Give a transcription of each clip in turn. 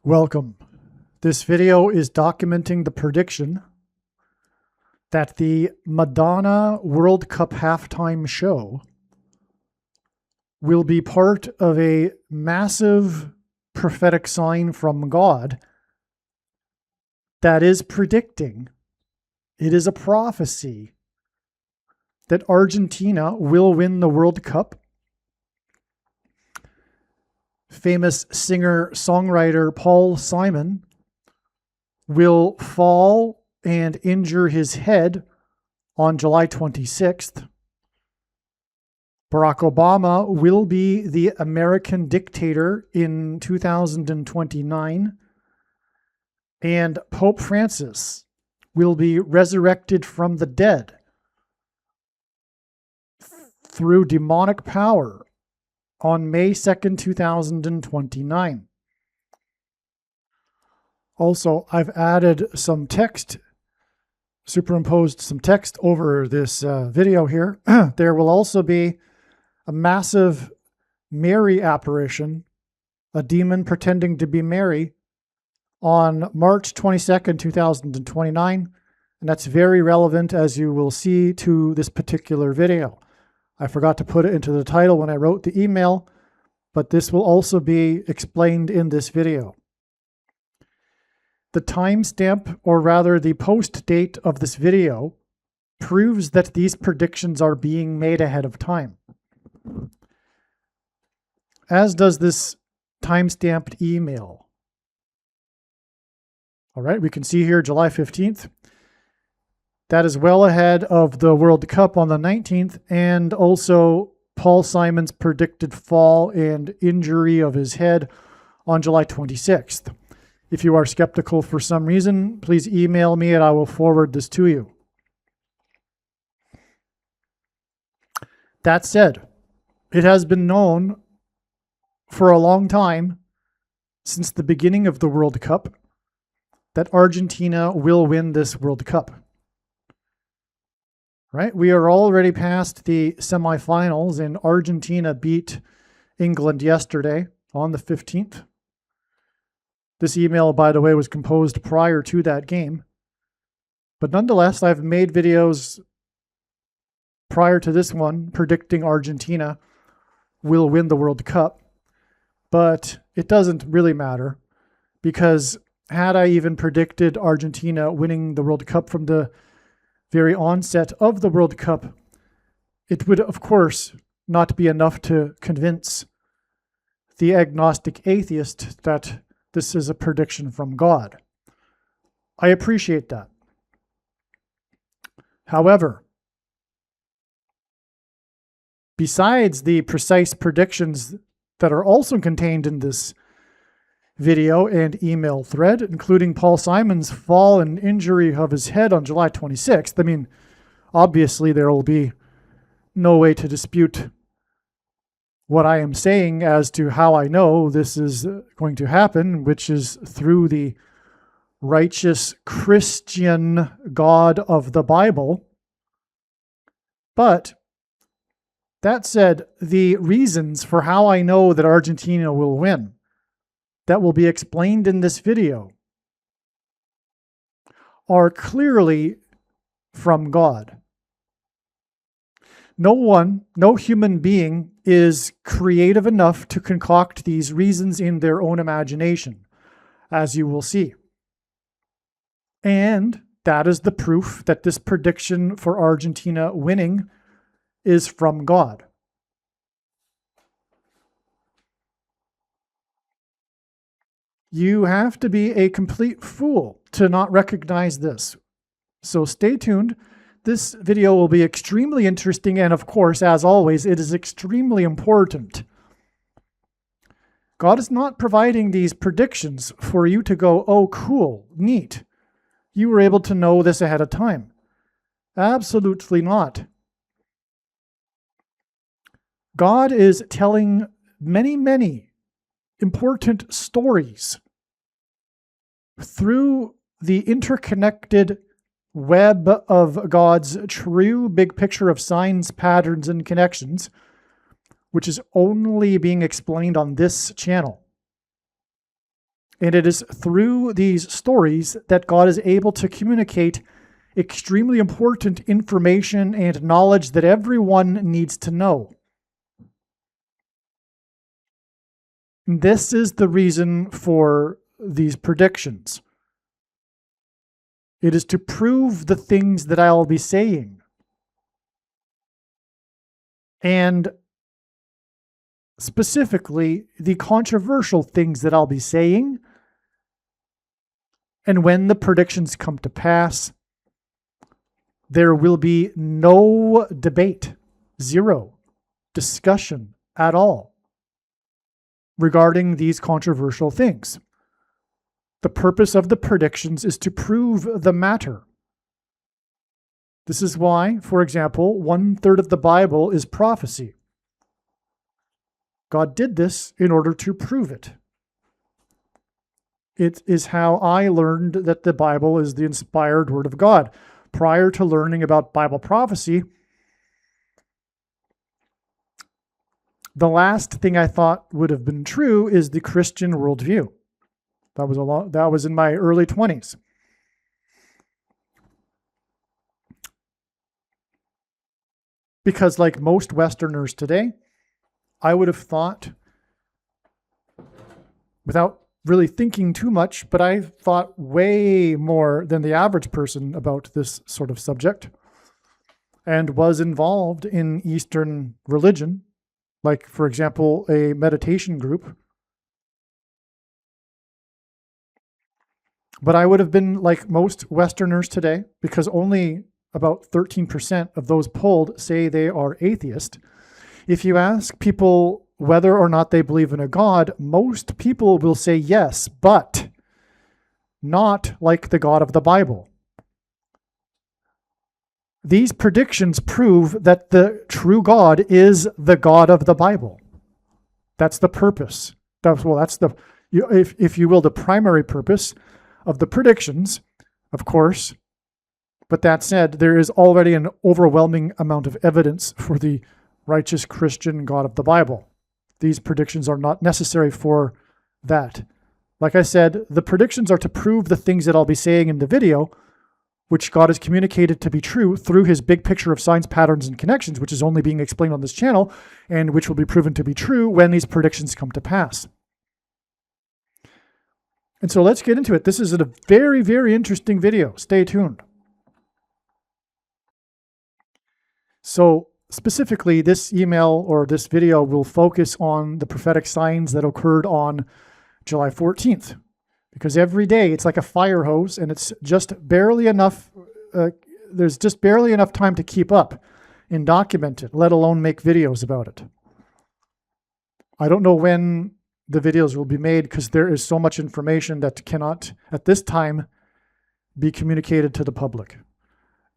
Welcome. This video is documenting the prediction that the Madonna World Cup halftime show will be part of a massive prophetic sign from God that is predicting, it is a prophecy, that Argentina will win the World Cup. Famous singer-songwriter Paul Simon will fall and injure his head on July 26th. Barack Obama will be the American dictator in 2029. And Pope Francis will be resurrected from the dead through demonic power on May 2nd, 2029. Also, I've added some text, superimposed some text over this video here. There will also be a massive Mary apparition, a demon pretending to be Mary, on March 22nd, 2029. And that's very relevant, as you will see, to this particular video. I forgot to put it into the title when I wrote the email, but this will also be explained in this video. The timestamp, or rather the post date of this video, proves that these predictions are being made ahead of time, as does this timestamped email. All right, we can see here July 15th. That is well ahead of the World Cup on the 19th, and also Paul Simon's predicted fall and injury of his head on July 26th. If you are skeptical for some reason, please email me and I will forward this to you. That said, it has been known for a long time, since the beginning of the World Cup, that Argentina will win this World Cup. Right? We are already past the semifinals, and Argentina beat England yesterday on the 15th. This email, by the way, was composed prior to that game. But nonetheless, I've made videos prior to this one predicting Argentina will win the World Cup. But it doesn't really matter, because had I even predicted Argentina winning the World Cup from the very onset of the World Cup, it would, of course, not be enough to convince the agnostic atheist that this is a prediction from God. I appreciate that. However, besides the precise predictions that are also contained in this video and email thread, including Paul Simon's fall and injury of his head on July 26th. I mean, obviously there will be no way to dispute what I am saying as to how I know this is going to happen, which is through the righteous Christian God of the Bible. But that said, the reasons for how I know that Argentina will win, that will be explained in this video, are clearly from God. No human being is creative enough to concoct these reasons in their own imagination, as you will see. And that is the proof that this prediction for Argentina winning is from God. You have to be a complete fool to not recognize this. So stay tuned. This video will be extremely interesting, and of course, as always, it is extremely important. God is not providing these predictions for you to go, oh, cool, neat. You were able to know this ahead of time. Absolutely not. God is telling many important stories through the interconnected web of God's true big picture of signs, patterns, and connections, which is only being explained on this channel. And it is through these stories that God is able to communicate extremely important information and knowledge that everyone needs to know. And this is the reason for these predictions. It is to prove the things that I'll be saying. And specifically, the controversial things that I'll be saying. And when the predictions come to pass, there will be no debate, zero discussion at all regarding these controversial things. The purpose of the predictions is to prove the matter. This is why, for example, 1/3 of the Bible is prophecy. God did this in order to prove it. It is how I learned that the Bible is the inspired Word of God. Prior to learning about Bible prophecy, the last thing I thought would have been true is the Christian worldview. That was in my early 20s. Because like most Westerners today, I would have thought, without really thinking too much, but I thought way more than the average person about this sort of subject, and was involved in Eastern religion, like, for example, a meditation group. But I would have been like most Westerners today, because only about 13% of those polled say they are atheist. If you ask people whether or not they believe in a God, most people will say yes, but not like the God of the Bible. These predictions prove that the true God is the God of the Bible. That's the purpose. That's the, if you will, the primary purpose of the predictions, of course. But that said, there is already an overwhelming amount of evidence for the righteous Christian God of the Bible. These predictions are not necessary for that. Like I said, the predictions are to prove the things that I'll be saying in the video, which God has communicated to be true through his big picture of signs, patterns, and connections, which is only being explained on this channel, and which will be proven to be true when these predictions come to pass. And so let's get into it. This is a very, very interesting video. Stay tuned. So specifically, this email or this video will focus on the prophetic signs that occurred on July 14th. Because every day it's like a fire hose, and it's just barely enough, there's just barely enough time to keep up and document it, let alone make videos about it. I don't know when the videos will be made, because there is so much information that cannot, at this time, be communicated to the public.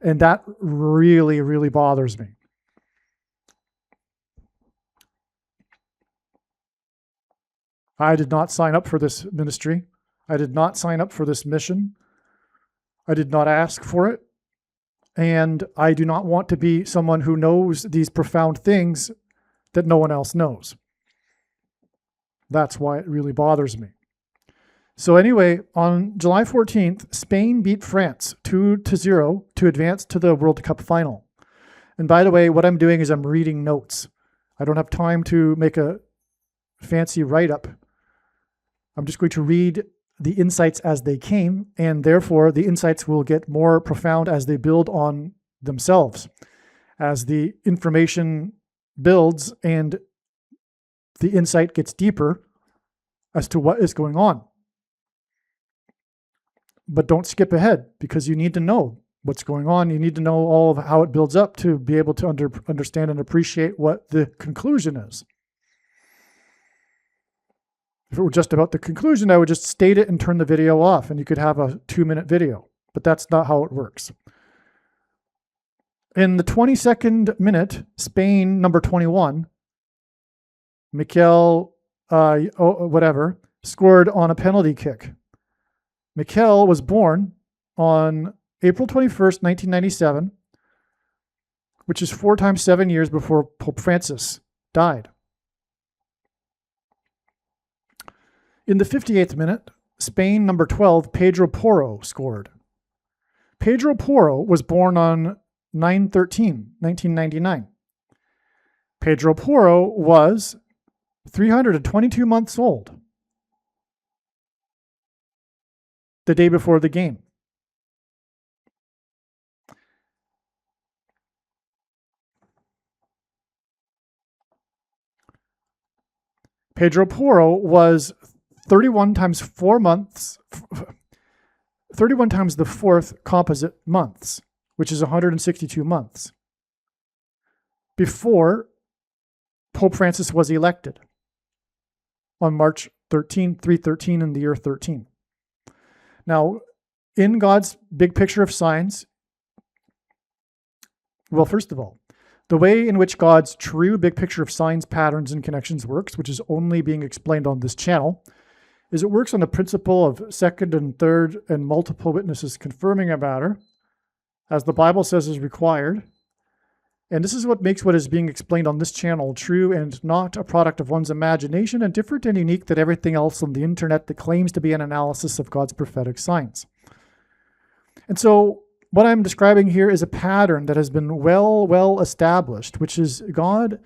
And that really, really bothers me. I did not sign up for this ministry. I did not sign up for this mission. I did not ask for it. And I do not want to be someone who knows these profound things that no one else knows. That's why it really bothers me. So anyway, on July 14th, Spain beat France 2-0 to advance to the World Cup final. And by the way, what I'm doing is I'm reading notes. I don't have time to make a fancy write-up. I'm just going to read the insights as they came, and therefore the insights will get more profound as they build on themselves. As the information builds and the insight gets deeper as to what is going on. But don't skip ahead, because you need to know what's going on. You need to know all of how it builds up to be able to understand and appreciate what the conclusion is. If it were just about the conclusion, I would just state it and turn the video off, and you could have a 2-minute video. But that's not how it works. In the 22nd minute, Spain, number 21, Mikel, scored on a penalty kick. Mikel was born on April 21st, 1997, which is 4 times 7 years before Pope Francis died. In the 58th minute, Spain, number 12, Pedro Porro scored. Pedro Porro was born on 9/13/1999. Pedro Porro was 322 months old the day before the game. Pedro Porro was 31 times 4 months, 31 times the fourth composite months, which is 162 months, before Pope Francis was elected on March 13, 313 in the year 13. Now, in God's big picture of signs, well, first of all, the way in which God's true big picture of signs, patterns, and connections works, which is only being explained on this channel, is it works on the principle of second and third and multiple witnesses confirming a matter, as the Bible says is required. And this is what makes what is being explained on this channel true and not a product of one's imagination and different and unique than everything else on the internet that claims to be an analysis of God's prophetic signs. And so what I'm describing here is a pattern that has been well established, which is God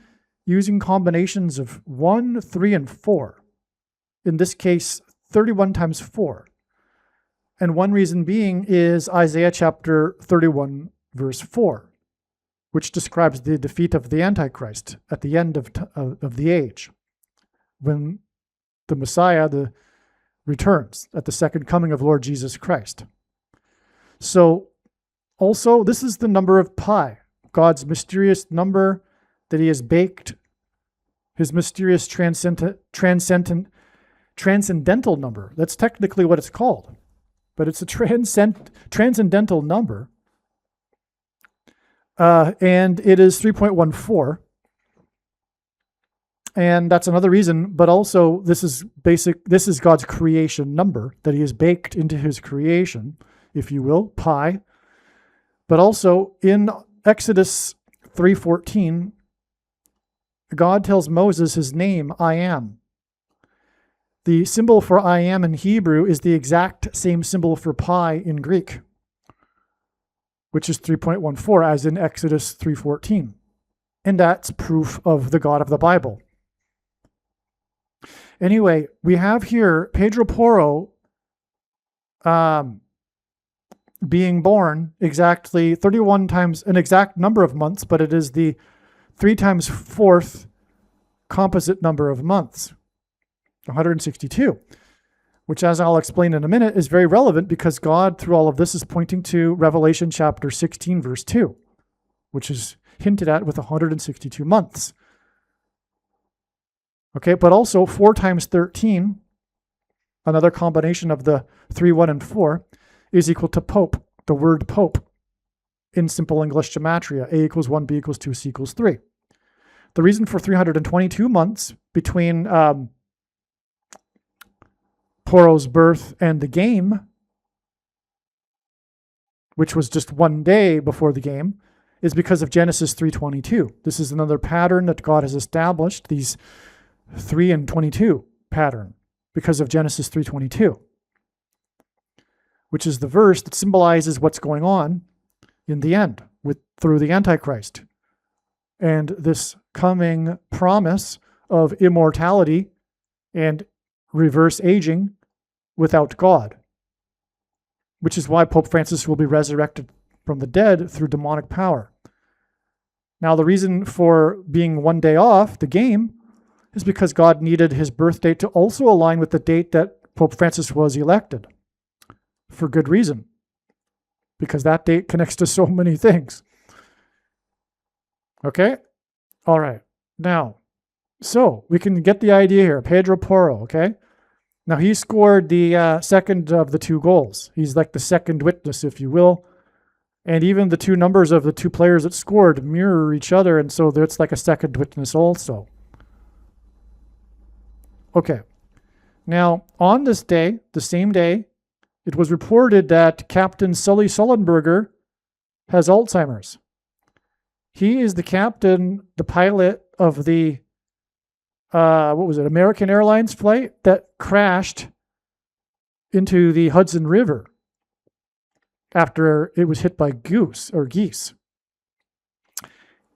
using combinations of 1, 3, and 4. In this case, 31 times 4. And one reason being is Isaiah chapter 31, verse 4, which describes the defeat of the Antichrist at the end of the age, when the Messiah returns at the second coming of Lord Jesus Christ. So also, this is the number of pi, God's mysterious number that he has baked, his mysterious transcendental number. That's technically what it's called, but it's a transcendental number. And it is 3.14. And that's another reason, but also this is God's creation number that he has baked into his creation, if you will, pi. But also in Exodus 3:14, God tells Moses his name, I am. The symbol for I am in Hebrew is the exact same symbol for pi in Greek, which is 3.14, as in Exodus 3:14. And that's proof of the God of the Bible. Anyway, we have here Pedro Porro being born exactly 31 times, an exact number of months, but it is the 3 times 4th composite number of months, 162, which, as I'll explain in a minute, is very relevant because God, through all of this, is pointing to Revelation chapter 16, verse 2, which is hinted at with 162 months. Okay, but also 4 times 13, another combination of the 3, 1, and 4, is equal to Pope, the word Pope, in simple English gematria. A equals 1, B equals 2, C equals 3. The reason for 322 months between Porro's birth and the game, which was just one day before the game, is because of Genesis 3:22. This is another pattern that God has established, these 3 and 22 pattern, because of Genesis 3:22. Which is the verse that symbolizes what's going on in the end through the Antichrist. And this coming promise of immortality and reverse aging without God, which is why Pope Francis will be resurrected from the dead through demonic power. Now, the reason for being one day off the game is because God needed his birth date to also align with the date that Pope Francis was elected. For good reason, because that date connects to so many things. Okay? All right. Now, so we can get the idea here. Pedro Porro, okay? Now, he scored the second of the 2 goals. He's like the second witness, if you will. And even the 2 numbers of the 2 players that scored mirror each other, and so it's like a second witness also. Okay. Now, on this day, the same day, it was reported that Captain Sully Sullenberger has Alzheimer's. He is the captain, the pilot of the, American Airlines flight that crashed into the Hudson River after it was hit by geese.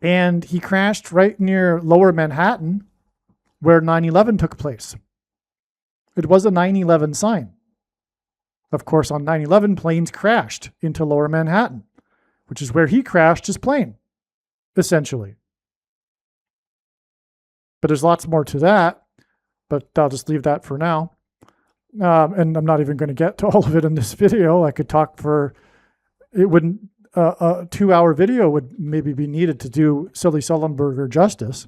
And he crashed right near Lower Manhattan, where 9/11 took place. It was a 9/11 sign. Of course, on 9/11, planes crashed into Lower Manhattan, which is where he crashed his plane, essentially. But there's lots more to that, but I'll just leave that for now. And I'm not even going to get to all of it in this video. I could talk for, it wouldn't, a 2-hour video would maybe be needed to do Silly Sullenberger justice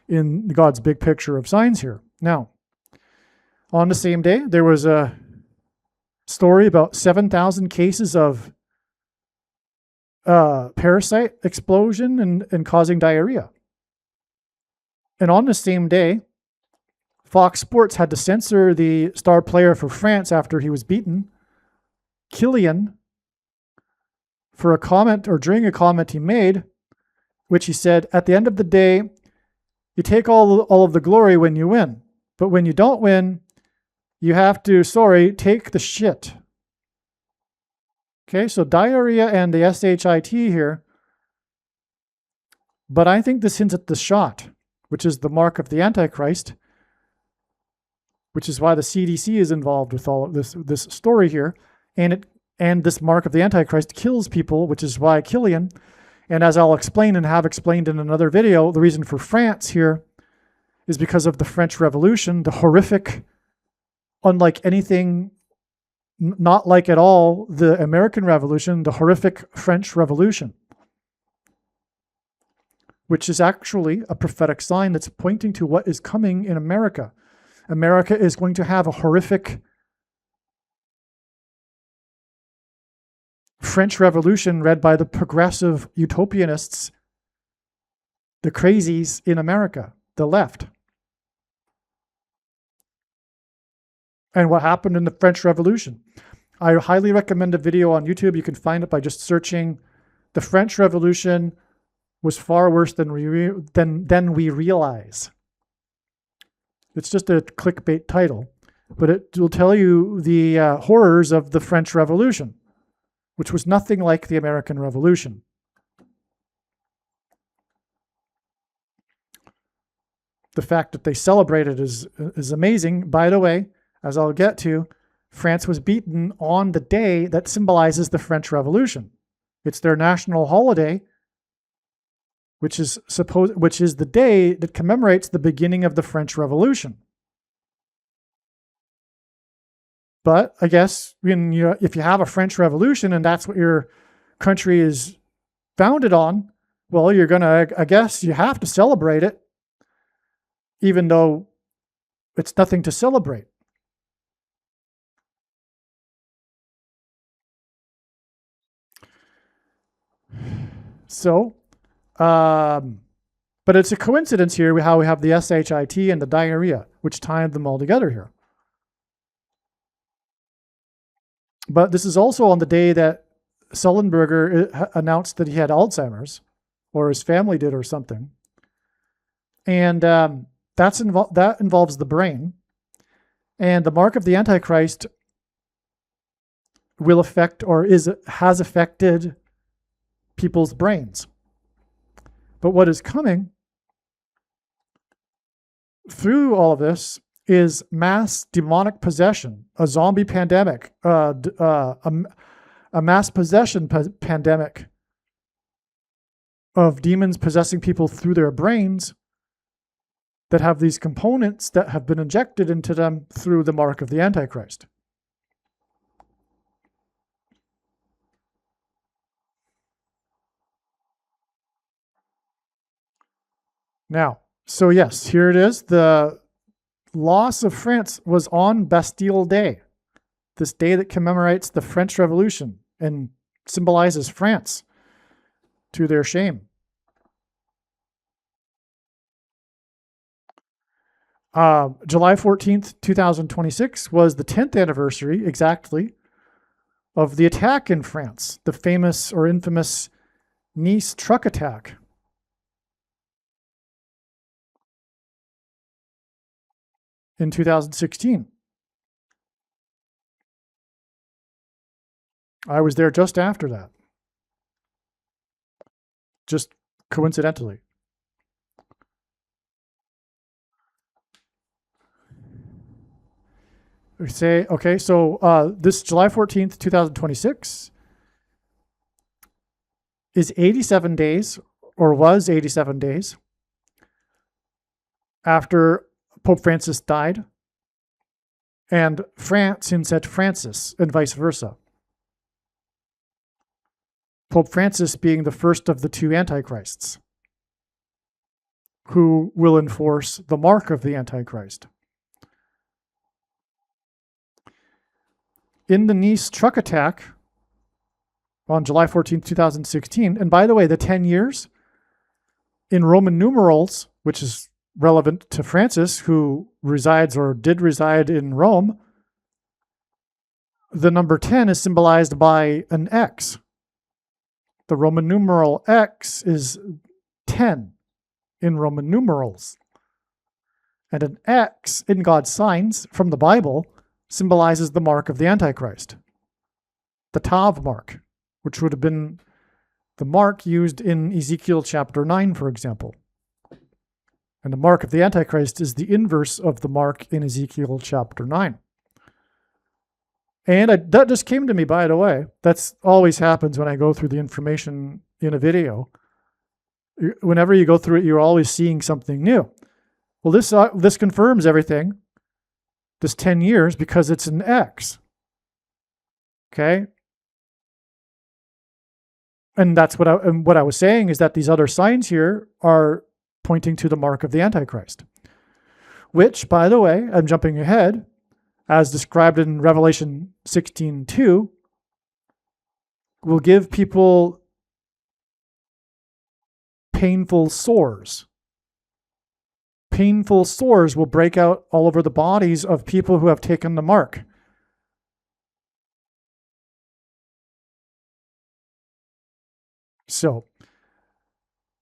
in God's big picture of signs here. Now, on the same day, there was a story about 7,000 cases of parasite explosion and causing diarrhea. And on the same day, Fox Sports had to censor the star player for France after he was beaten, Kylian, for a comment, or during a comment he made, which he said, at the end of the day, you take all of the glory when you win. But when you don't win, you have to, take the shit. Okay, so diarrhea and the SHIT here. But I think this hints at the shot, which is the mark of the Antichrist, which is why the CDC is involved with all of this story here. And this mark of the Antichrist kills people, which is why Kylian, and as I'll explain and have explained in another video, the reason for France here is because of the French Revolution, the horrific, unlike anything, not like at all the American Revolution, the horrific French Revolution, which is actually a prophetic sign that's pointing to what is coming in America. America is going to have a horrific French Revolution led by the progressive utopianists, the crazies in America, the left. And what happened in the French Revolution? I highly recommend a video on YouTube. You can find it by just searching "The French Revolution was far worse than we realize." It's just a clickbait title, but it will tell you the horrors of the French Revolution, which was nothing like the American Revolution. The fact that they celebrate it is amazing. By the way, as I'll get to, France was beaten on the day that symbolizes the French Revolution. It's their national holiday, which is the day that commemorates the beginning of the French Revolution. But I guess if you have a French Revolution and that's what your country is founded on, well, I guess you have to celebrate it, even though it's nothing to celebrate. So, but it's a coincidence here how we have the SHIT and the diarrhea, which tied them all together here. But this is also on the day that Sullenberger announced that he had Alzheimer's, or his family did, or something. And that involves the brain. And the mark of the Antichrist will affect, or has affected, people's brains. But what is coming through all of this is mass demonic possession, a zombie pandemic, a mass possession pandemic of demons possessing people through their brains that have these components that have been injected into them through the mark of the Antichrist. Now, so yes, here it is. The loss of France was on Bastille Day, this day that commemorates the French Revolution and symbolizes France, to their shame. July 14th, 2026 was the 10th anniversary, exactly, of the attack in France, the famous or infamous Nice truck attack. In 2016. I was there just after that. Just coincidentally. We say, okay, so this July 14th, 2026 is 87 days, or was 87 days, after Pope Francis died, and France hints Francis, and vice versa. Pope Francis being the first of the two antichrists, who will enforce the mark of the Antichrist. In the Nice truck attack on July 14, 2016, and by the way, the 10 years in Roman numerals, which is relevant to Francis, who resides or did reside in Rome, the number 10 is symbolized by an X. The Roman numeral X is 10 in Roman numerals. And an X in God's signs from the Bible symbolizes the mark of the Antichrist, the Tav mark, which would have been the mark used in Ezekiel chapter 9, for example. And the mark of the Antichrist is the inverse of the mark in Ezekiel chapter 9. And that just came to me, by the way. That's always happens when I go through the information in a video. Whenever you go through it, you're always seeing something new. Well, this confirms everything, this 10 years, because it's an X. Okay? And that's what I was saying, is that these other signs here are pointing to the mark of the Antichrist. Which, by the way, I'm jumping ahead, as described in Revelation 16:2, will give people painful sores. Painful sores will break out all over the bodies of people who have taken the mark. So,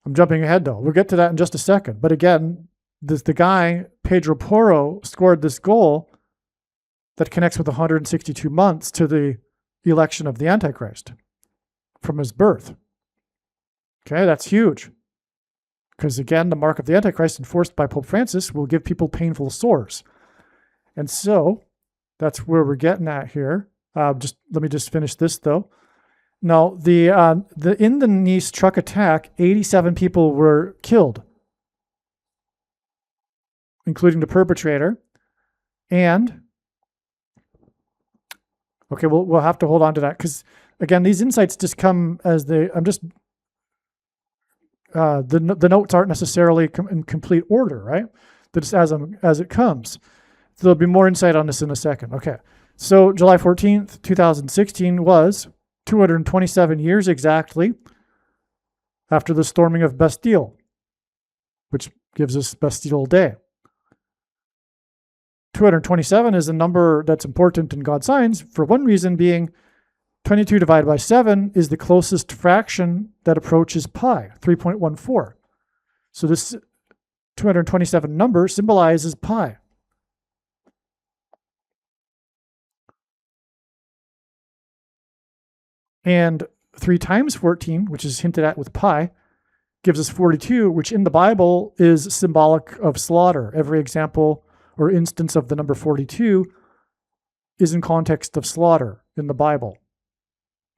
I'm jumping ahead though. We'll get to that in just a second. But again, the guy, Pedro Porro, scored this goal that connects with 162 months to the election of the Antichrist from his birth. Okay, that's huge. Because again, the mark of the Antichrist enforced by Pope Francis will give people painful sores. And so, that's where we're getting at here. Let me just finish this though. Now, in the Nice truck attack, 87 people were killed, including the perpetrator. And okay, we'll have to hold on to that, because again, these insights just come as the notes aren't necessarily in complete order, right? Just as it comes. So there'll be more insight on this in a second. Okay, so July 14th, 2016 was 227 years exactly after the storming of Bastille, which gives us Bastille Day. 227 is a number that's important in God's signs, for one reason being 22 divided by 7 is the closest fraction that approaches pi, 3.14. So this 227 number symbolizes pi. And 3 times 14, which is hinted at with pi, gives us 42, which in the Bible is symbolic of slaughter. Every example or instance of the number 42 is in context of slaughter in the Bible.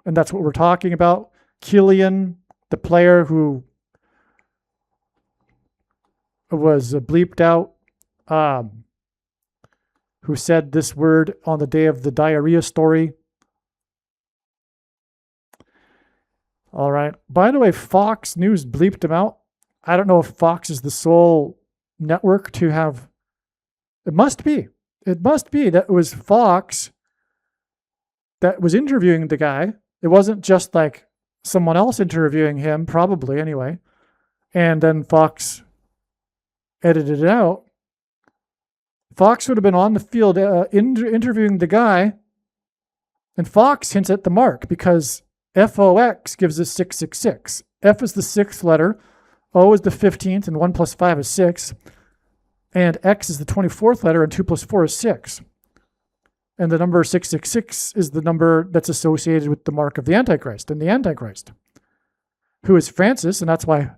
And that's what we're talking about. Killian, the player who was bleeped out, who said this word on the day of the diarrhea story. All right. By the way, Fox News bleeped him out. I don't know if Fox is the sole network to have. It must be. It must be that it was Fox that was interviewing the guy. It wasn't just like someone else interviewing him, probably anyway. And then Fox edited it out. Fox would have been on the field interviewing the guy. And Fox hints at the mark because FOX gives us 666. F is the 6th letter. O is the 15th, and 1 plus 5 is 6. And X is the 24th letter, and 2 plus 4 is 6. And the number 666 is the number that's associated with the mark of the Antichrist and the Antichrist, who is Francis, and that's why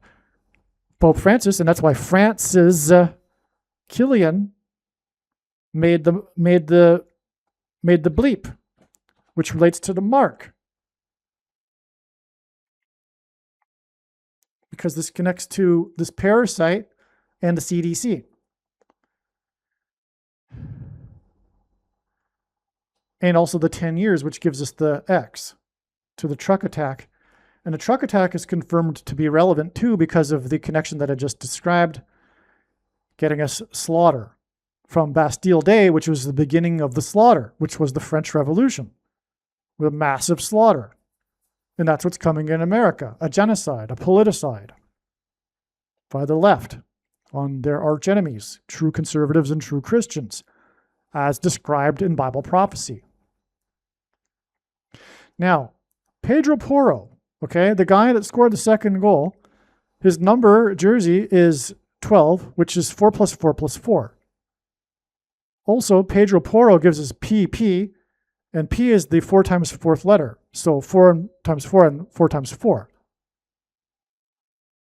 Pope Francis, and that's why Francis Killian made the bleep, which relates to the mark, because this connects to this parasite and the CDC. And also the 10 years, which gives us the X to the truck attack. And the truck attack is confirmed to be relevant too because of the connection that I just described, getting us slaughter from Bastille Day, which was the beginning of the slaughter, which was the French Revolution, with a massive slaughter. And that's what's coming in America, a genocide, a politicide by the left on their arch enemies, true conservatives and true Christians, as described in Bible prophecy. Now, Pedro Porro, okay, the guy that scored the second goal, his number jersey is 12, which is 4 plus 4 plus 4. Also, Pedro Porro gives us PP, and P is the 4 times 4th letter. So 4 times 4 and 4 times 4.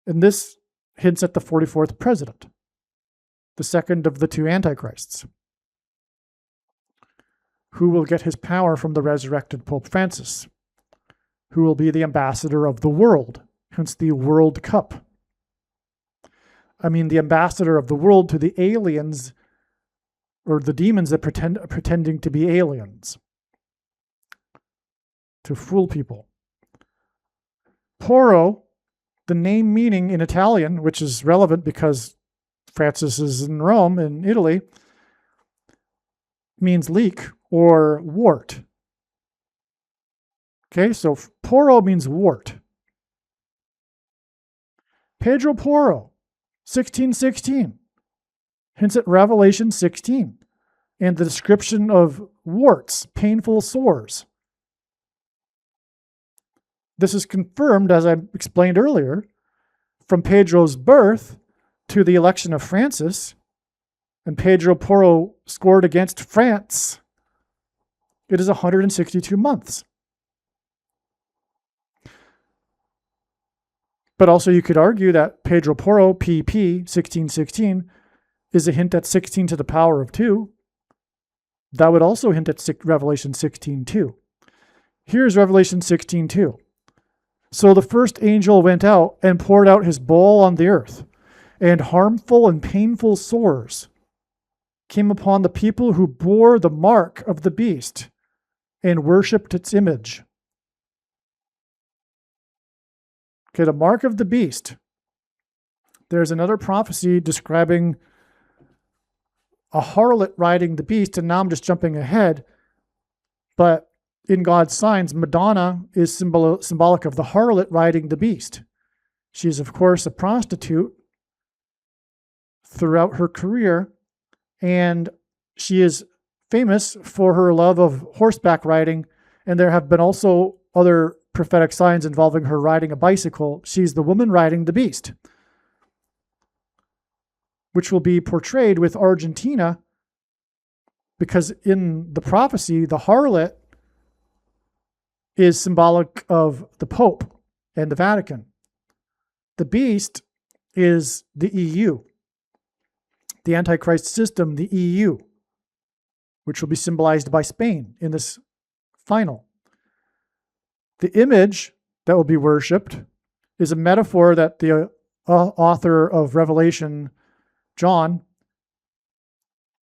And this hints at the 44th president, the second of the two antichrists, who will get his power from the resurrected Pope Francis, who will be the ambassador of the world, hence the World Cup. I mean, the ambassador of the world to the aliens, or the demons that pretending to be aliens, to fool people. Porro, the name meaning in Italian, which is relevant because Francis is in Rome, in Italy, means leak or wart. Okay, so Porro means wart. Pedro Porro, 1616, hints at Revelation 16 and the description of warts, painful sores. This is confirmed, as I explained earlier, from Pedro's birth to the election of Francis, and Pedro Porro scored against France. It is 162 months. But also you could argue that Pedro Porro, PP, 1616, is a hint at 16 to the power of 2. That would also hint at Revelation 16:2. Here's Revelation 16:2. So the first angel went out and poured out his bowl on the earth, and harmful and painful sores came upon the people who bore the mark of the beast and worshipped its image. Okay, the mark of the beast. There's another prophecy describing a harlot riding the beast, and now I'm just jumping ahead, but in God's signs, Madonna is symbolic of the harlot riding the beast. She is, of course, a prostitute throughout her career, and she is famous for her love of horseback riding, and there have been also other prophetic signs involving her riding a bicycle. She's the woman riding the beast, which will be portrayed with Argentina, because in the prophecy, the harlot is symbolic of the Pope and the Vatican. The beast is the EU, the Antichrist system, the EU, which will be symbolized by Spain in this final. The image that will be worshipped is a metaphor that the author of Revelation, John,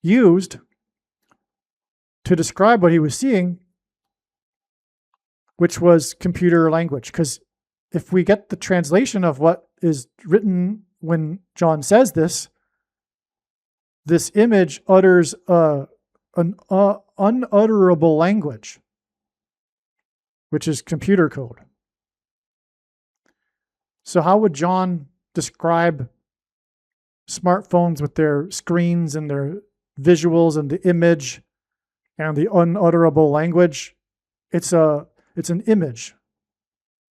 used to describe what he was seeing, which was computer language. Because if we get the translation of what is written when John says this image utters an unutterable language, which is computer code. So how would John describe smartphones with their screens and their visuals and the image and the unutterable language? It's an image.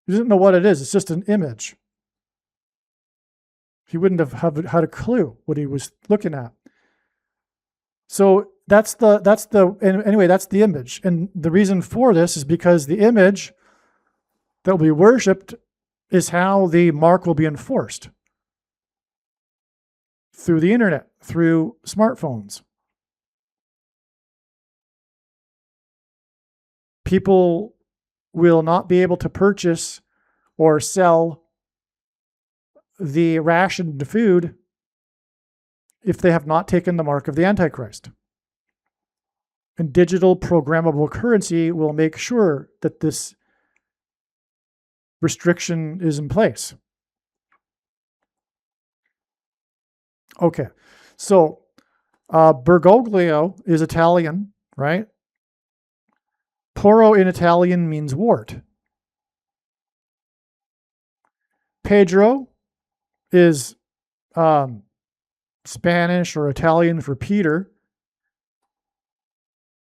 He doesn't know what it is. It's just an image. He wouldn't have had a clue what he was looking at. So that's the image. And the reason for this is because the image that will be worshipped is how the mark will be enforced. Through the internet, through smartphones. People will not be able to purchase or sell the rationed food if they have not taken the mark of the Antichrist. And digital programmable currency will make sure that this restriction is in place. Okay, so Bergoglio is Italian, right? Poro in Italian means wart. Pedro is Spanish or Italian for Peter,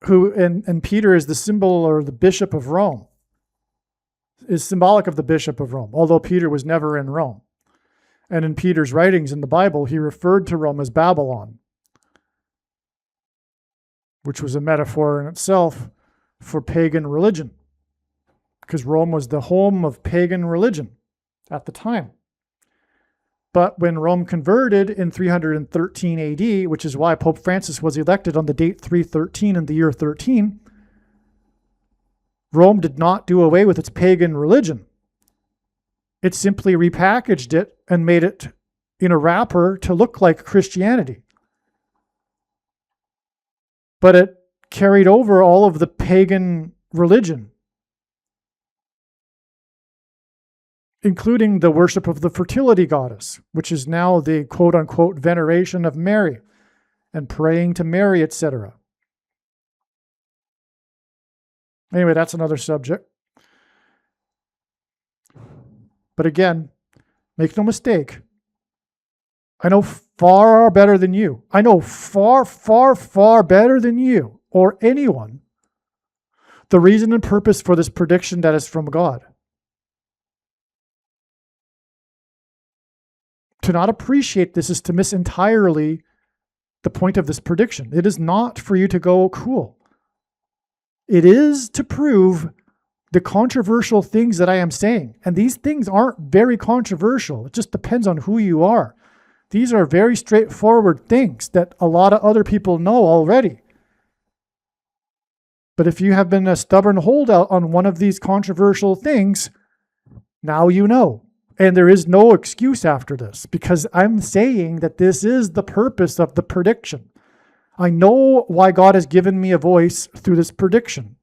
who and Peter is the symbol or the bishop of Rome, is symbolic of the bishop of Rome, although Peter was never in Rome. And in Peter's writings in the Bible, he referred to Rome as Babylon, which was a metaphor in itself for pagan religion, because Rome was the home of pagan religion at the time. But when Rome converted in 313 AD, which is why Pope Francis was elected on the date 313 in the year 13, Rome did not do away with its pagan religion. It simply repackaged it and made it in a wrapper to look like Christianity. But it carried over all of the pagan religion, including the worship of the fertility goddess, which is now the quote-unquote veneration of Mary and praying to Mary, etc. Anyway, that's another subject. But again, make no mistake, I know far better than you. I know far, far, far better than you or anyone the reason and purpose for this prediction that is from God. To not appreciate this is to miss entirely the point of this prediction. It is not for you to go, cool. It is to prove the controversial things that I am saying. And these things aren't very controversial. It just depends on who you are. These are very straightforward things that a lot of other people know already. But if you have been a stubborn holdout on one of these controversial things, now you know. And there is no excuse after this, because I'm saying that this is the purpose of the prediction. I know why God has given me a voice through this prediction.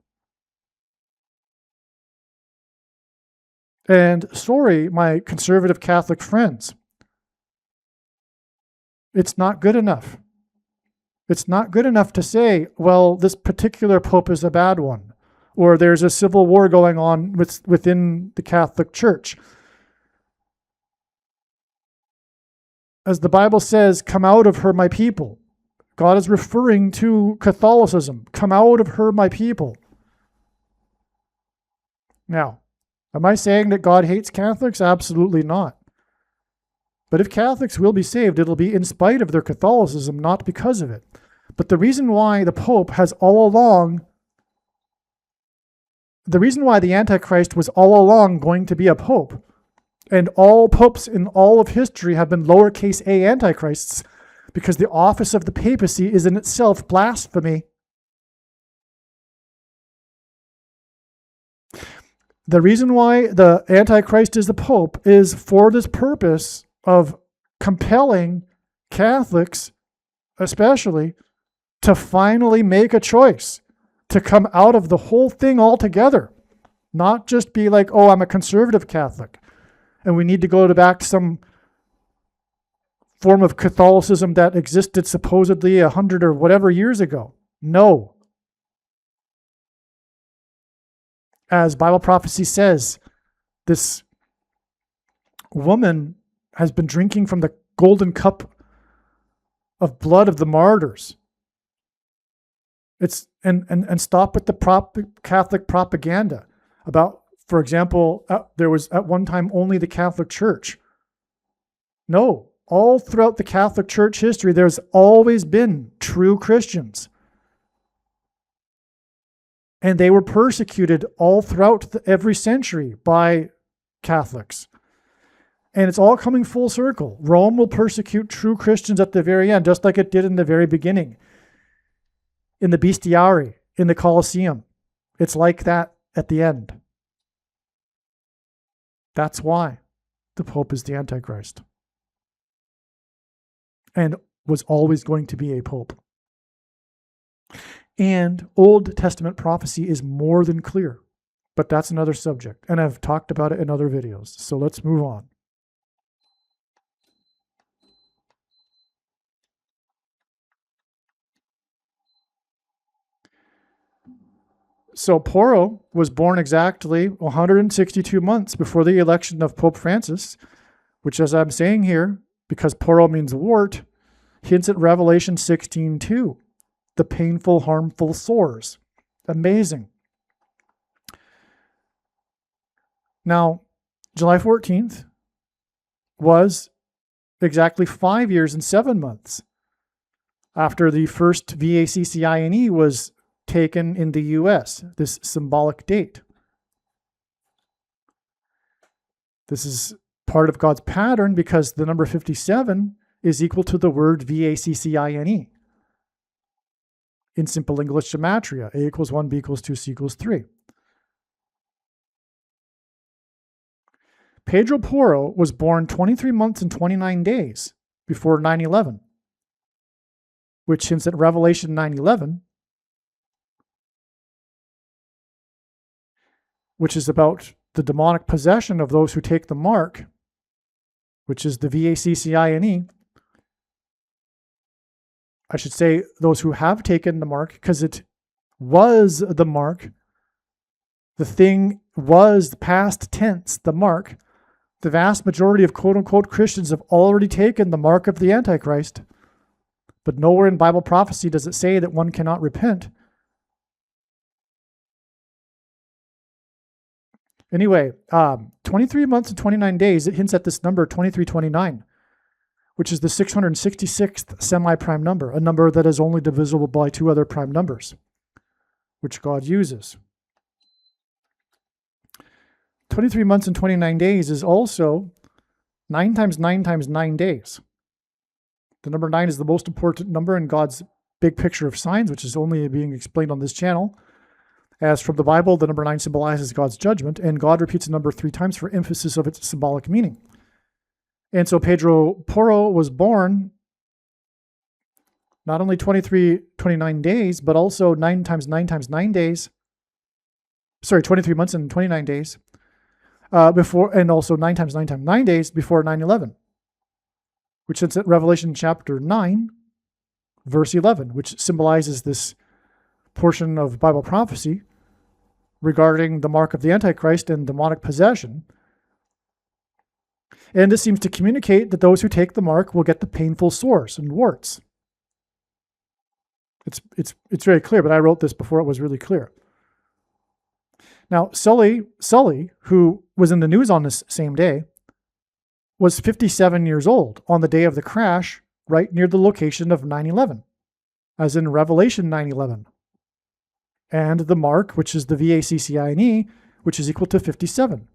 And sorry, my conservative Catholic friends, it's not good enough. It's not good enough to say, well, this particular pope is a bad one, or there's a civil war going on within the Catholic Church. As the Bible says, come out of her, my people. God is referring to Catholicism. Come out of her, my people. Now, am I saying that God hates Catholics? Absolutely not. But if Catholics will be saved, it'll be in spite of their Catholicism, not because of it. But the reason why the Pope has all along, the reason why the Antichrist was all along going to be a Pope, and all popes in all of history have been lowercase a antichrists, because the office of the papacy is in itself blasphemy. The reason why the Antichrist is the Pope is for this purpose of compelling Catholics, especially, to finally make a choice, to come out of the whole thing altogether. Not just be like, oh, I'm a conservative Catholic, and we need to go back to some form of Catholicism that existed supposedly 100 or whatever years ago. No. As Bible prophecy says, this woman has been drinking from the golden cup of blood of the martyrs. It's and stop with the Catholic propaganda about, for example, there was at one time only the Catholic Church. No, all throughout the Catholic Church history, there's always been true Christians. And they were persecuted all throughout every century by Catholics. And it's all coming full circle. Rome will persecute true Christians at the very end, just like it did in the very beginning. In the Bestiary, in the Colosseum. It's like that at the end. That's why the Pope is the Antichrist. And was always going to be a Pope. And Old Testament prophecy is more than clear. But that's another subject. And I've talked about it in other videos. So let's move on. So Porro was born exactly 162 months before the election of Pope Francis, which, as I'm saying here, because Porro means wart, hints at Revelation 16:2, the painful, harmful sores. Amazing. Now, July 14th was exactly 5 years and 7 months after the first VACCINE was taken in the US, this symbolic date. This is part of God's pattern because the number 57 is equal to the word VACCINE. In simple English gematria, A equals 1, B equals 2, C equals 3. Pedro Porro was born 23 months and 29 days before 9/11, which hints at Revelation 9/11, which is about the demonic possession of those who take the mark, which is the VACCINE. I should say those who have taken the mark, because it was the mark. The thing was past tense, the mark. The vast majority of quote-unquote Christians have already taken the mark of the Antichrist. But nowhere in Bible prophecy does it say that one cannot repent. Anyway, 23 months and 29 days, it hints at this number 2329, which is the 666th semi-prime number, a number that is only divisible by two other prime numbers, which God uses. 23 months and 29 days is also 9 times 9 times 9 days. The number 9 is the most important number in God's big picture of signs, which is only being explained on this channel. As from the Bible, the number 9 symbolizes God's judgment, and God repeats the number 3 times for emphasis of its symbolic meaning. And so Pedro Porro was born not only 29 days, but also 9 times 9 times 9 days. 23 months and 29 days. Before, and also 9 times 9 times 9 days before 9/11, which is at Revelation chapter 9, verse 11, which symbolizes this portion of Bible prophecy regarding the mark of the Antichrist and demonic possession. And this seems to communicate that those who take the mark will get the painful sores and warts. It's very clear, but I wrote this before it was really clear. Now, Sully, who was in the news on this same day, was 57 years old on the day of the crash, right near the location of 9/11, as in Revelation 9/11. And the mark, which is the VACCINE, which is equal to 57.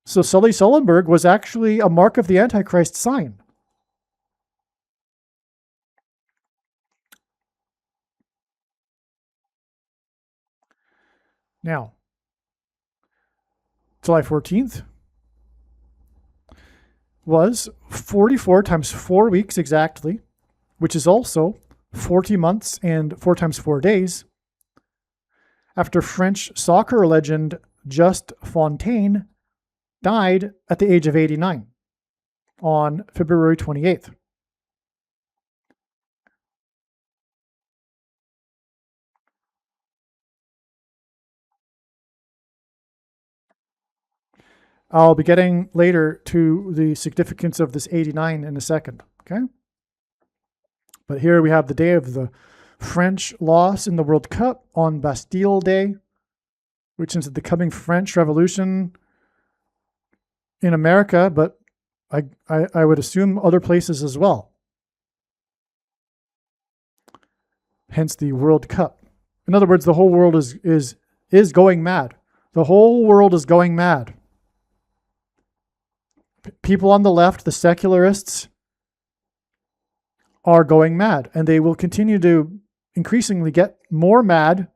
So Sully Sullenberg was actually a mark of the Antichrist sign. Now, July 14th was 44 times 4 weeks exactly, which is also 40 months and 4 times 4 days, after French soccer legend Just Fontaine died at the age of 89 on February 28th. I'll be getting later to the significance of this 89 in a second, okay? But here we have the day of the French loss in the World Cup on Bastille Day, which is the coming French Revolution in America, but I would assume other places as well. Hence the World Cup. In other words, the whole world is going mad. The whole world is going mad. People on the left, the secularists, are going mad, and they will continue to increasingly get more mad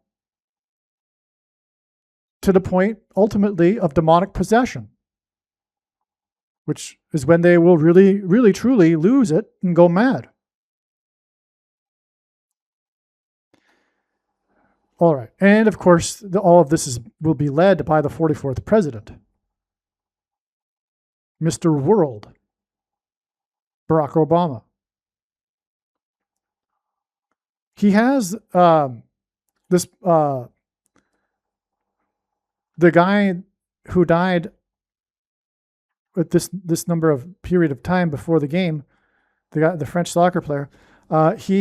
to the point, ultimately, of demonic possession, which is when they will really, really, truly lose it and go mad. All right. And of course, all of this will be led by the 44th president, Mr. World, Barack Obama. He has the guy who died at this number of period of time before the game, the French soccer player, and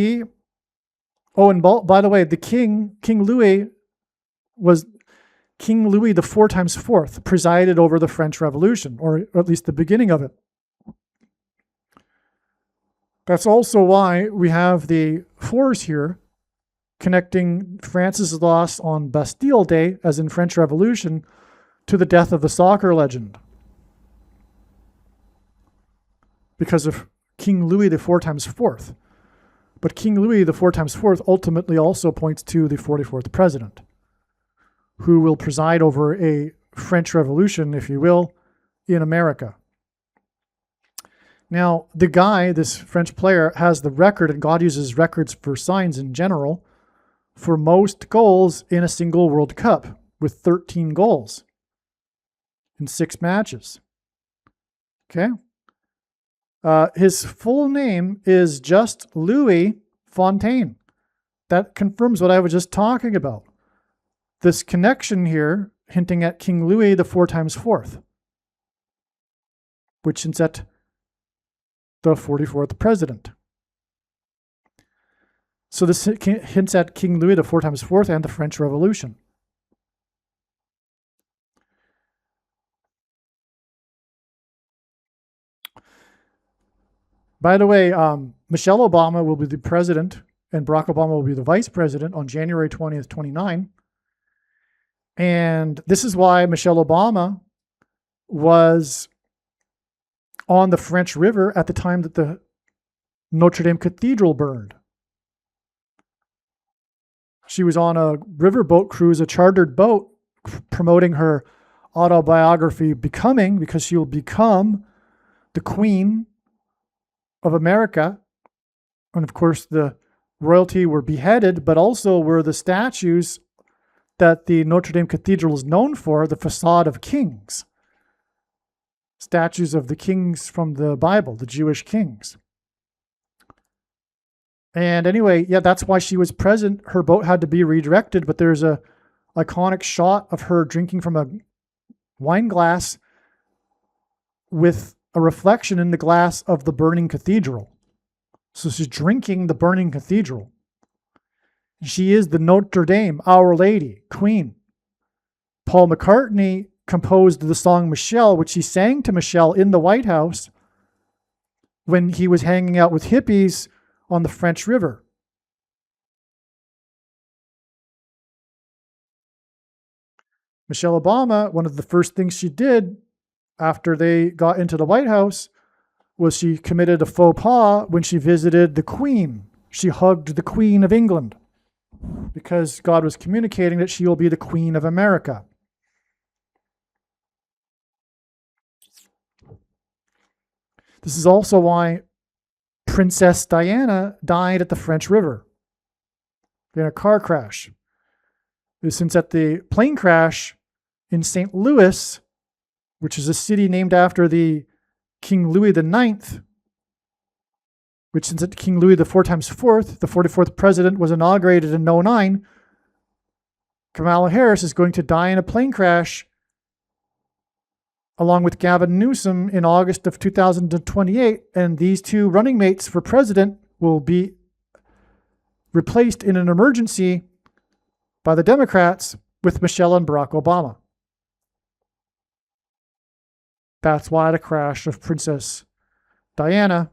by the way, the King Louis the 4 times 4th presided over the French Revolution, or at least the beginning of it. That's also why we have the 4s here connecting France's loss on Bastille Day, as in French Revolution, to the death of the soccer legend. Because of King Louis the 4 times 4th. But King Louis the 4 times 4th ultimately also points to the 44th president, who will preside over a French Revolution, if you will, in America. Now, the guy, this French player, has the record, and God uses records for signs in general, for most goals in a single World Cup, with 13 goals in 6 matches. Okay? His full name is just Louis Fontaine. That confirms what I was just talking about. This connection here, hinting at King Louis the 4 times 4th, which hints at the 44th president. So this hints at King Louis the 4 times 4th and the French Revolution. By the way, Michelle Obama will be the president and Barack Obama will be the vice president on January 20th, 29. And this is why Michelle Obama was on the French River at the time that the Notre Dame Cathedral burned. She was on a riverboat cruise, a chartered boat, promoting her autobiography, Becoming, because she will become the Queen of America. And of course, the royalty were beheaded, but also were the statues that the Notre Dame Cathedral is known for, the facade of kings. Statues of the kings from the Bible, the Jewish kings. And anyway, yeah, that's why she was present. Her boat had to be redirected, but there's a iconic shot of her drinking from a wine glass with a reflection in the glass of the burning cathedral. So she's drinking the burning cathedral. She is the Notre Dame, Our Lady, Queen. Paul McCartney composed the song Michelle, which he sang to Michelle in the White House when he was hanging out with hippies on the French River. Michelle Obama, one of the first things she did after they got into the White House was she committed a faux pas when she visited the Queen. She hugged the Queen of England because God was communicating that she will be the Queen of America. This is also why Princess Diana died at the French River in a car crash. Since at the plane crash in St. Louis, which is a city named after the King Louis IX, which since at King Louis the 4 times 4th, the 44th president was inaugurated in 2009, Kamala Harris is going to die in a plane crash along with Gavin Newsom in August of 2028, and these two running mates for president will be replaced in an emergency by the Democrats with Michelle and Barack Obama. That's why the crash of Princess Diana,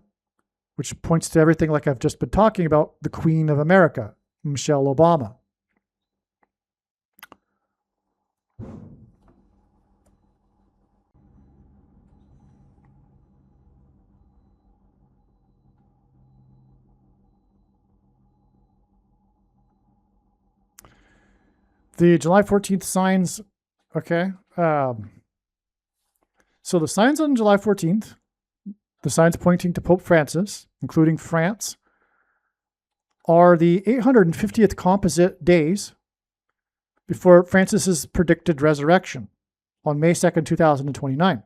which points to everything like I've just been talking about, the Queen of America, Michelle Obama. The July 14th signs, okay. So the signs on July 14th, the signs pointing to Pope Francis, including France, are the 850th composite days before Francis's predicted resurrection on May 2nd, 2029.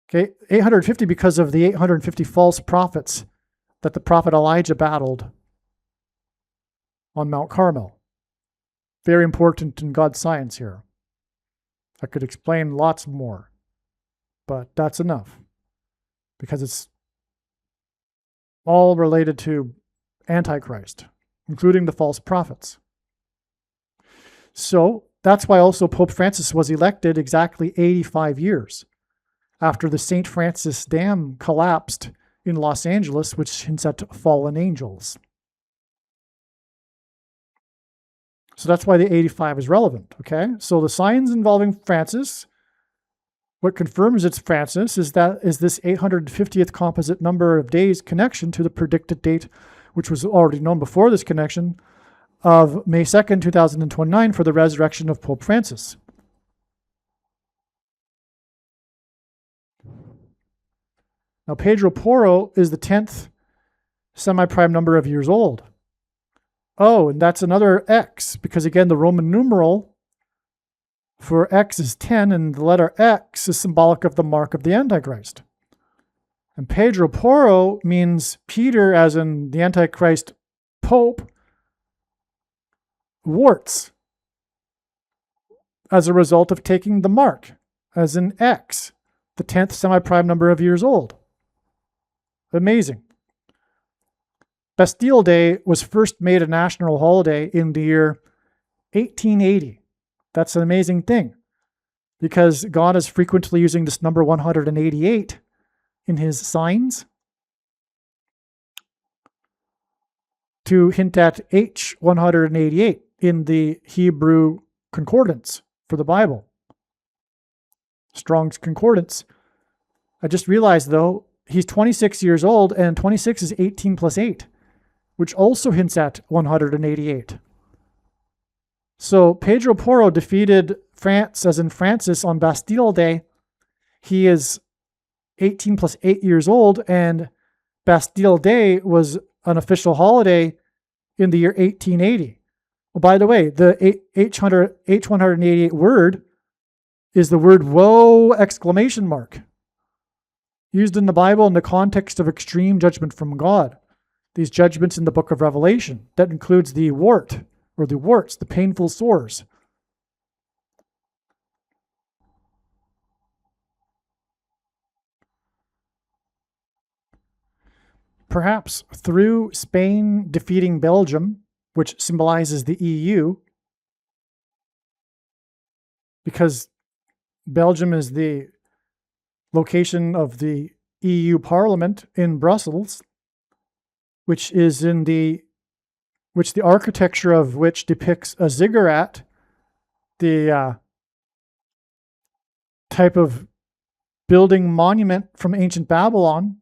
Okay, 850 because of the 850 false prophets that the prophet Elijah battled on Mount Carmel. Very important in God's science here. I could explain lots more, but that's enough because it's all related to Antichrist, including the false prophets. So that's why also Pope Francis was elected exactly 85 years after the St. Francis Dam collapsed in Los Angeles, which hints at fallen angels. So that's why the 85 is relevant, okay? So the signs involving Francis, what confirms it's Francis is this 850th composite number of days connection to the predicted date, which was already known before this connection, of May 2nd, 2029 for the resurrection of Pope Francis. Now, Pedro Porro is the 10th semi-prime number of years old. Oh, and that's another X, because again, the Roman numeral for X is 10, and the letter X is symbolic of the mark of the Antichrist. And Pedro Porro means Peter, as in the Antichrist Pope, warts, as a result of taking the mark, as in X, the 10th semi-prime number of years old. Amazing. Bastille Day was first made a national holiday in the year 1880. That's an amazing thing because God is frequently using this number 188 in his signs to hint at H188 in the Hebrew concordance for the Bible. Strong's concordance. I just realized, though, he's 26 years old, and 26 is 18 plus 8, which also hints at 188. So Pedro Porro defeated France, as in Francis, on Bastille Day. He is 18 plus 8 years old, and Bastille Day was an official holiday in the year 1880. Oh, by the way, the H188 word is the word woe exclamation mark, used in the Bible in the context of extreme judgment from God. These judgments in the book of Revelation, that includes the wart, or the warts, the painful sores. Perhaps through Spain defeating Belgium, which symbolizes the EU, because Belgium is the location of the EU Parliament in Brussels, which the architecture of which depicts a ziggurat, the type of building monument from ancient Babylon,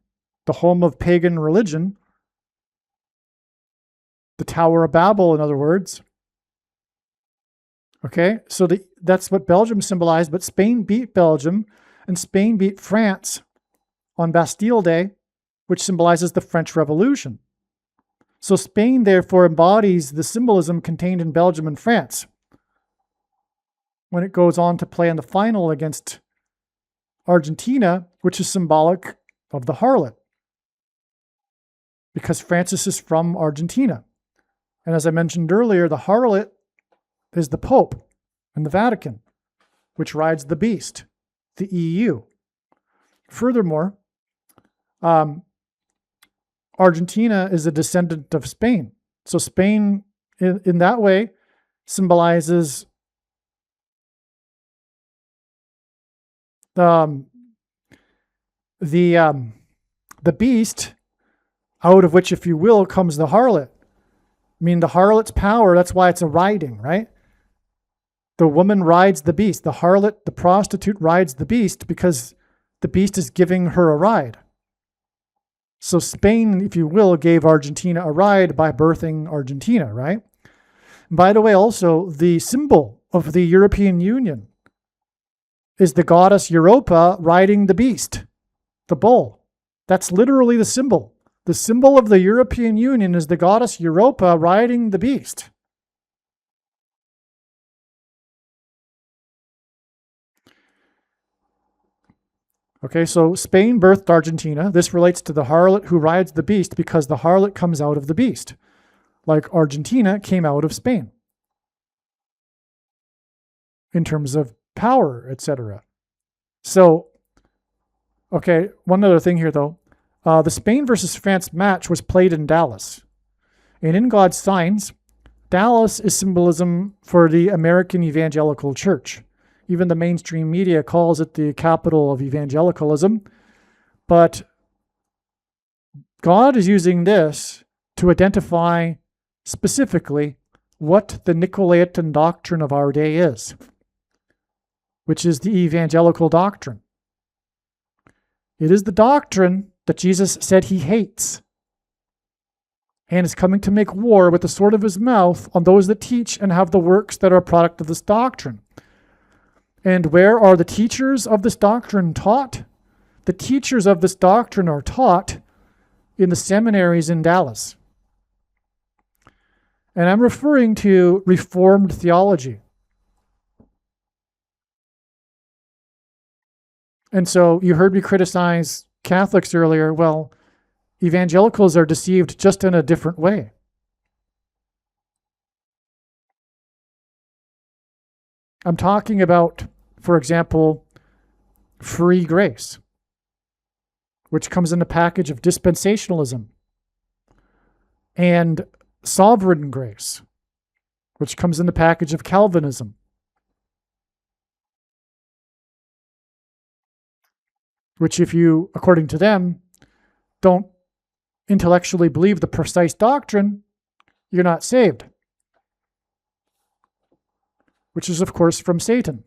the home of pagan religion, the Tower of Babel, in other words. Okay, so that's what Belgium symbolized, but Spain beat Belgium, and Spain beat France on Bastille Day, which symbolizes the French Revolution. So Spain, therefore, embodies the symbolism contained in Belgium and France when it goes on to play in the final against Argentina, which is symbolic of the harlot, because Francis is from Argentina. And as I mentioned earlier, the harlot is the Pope and the Vatican, which rides the beast, the EU. Furthermore, Argentina is a descendant of Spain. So Spain, in that way, symbolizes the beast, out of which, if you will, comes the harlot. I mean, the harlot's power, that's why it's a riding, right? The woman rides the beast. The harlot, the prostitute, rides the beast because the beast is giving her a ride. So Spain, if you will, gave Argentina a ride by birthing Argentina, right? And by the way, also, the symbol of the European Union is the goddess Europa riding the beast, the bull. That's literally the symbol. The symbol of the European Union is the goddess Europa riding the beast. Okay, so Spain birthed Argentina. This relates to the harlot who rides the beast because the harlot comes out of the beast, like Argentina came out of Spain in terms of power, etc. So, okay, one other thing here though. The Spain versus France match was played in Dallas. And in God's signs, Dallas is symbolism for the American evangelical church. Even the mainstream media calls it the capital of evangelicalism. But God is using this to identify specifically what the Nicolaitan doctrine of our day is, which is the evangelical doctrine. It is the doctrine that Jesus said he hates and is coming to make war with the sword of his mouth on those that teach and have the works that are a product of this doctrine. And where are the teachers of this doctrine taught? The teachers of this doctrine are taught in the seminaries in Dallas. And I'm referring to Reformed theology. And so you heard me criticize Catholics earlier. Well, evangelicals are deceived just in a different way. I'm talking about, for example, free grace, which comes in a package of dispensationalism, and sovereign grace, which comes in the package of Calvinism. Which, if you, according to them, don't intellectually believe the precise doctrine, you're not saved. Which is, of course, from Satan.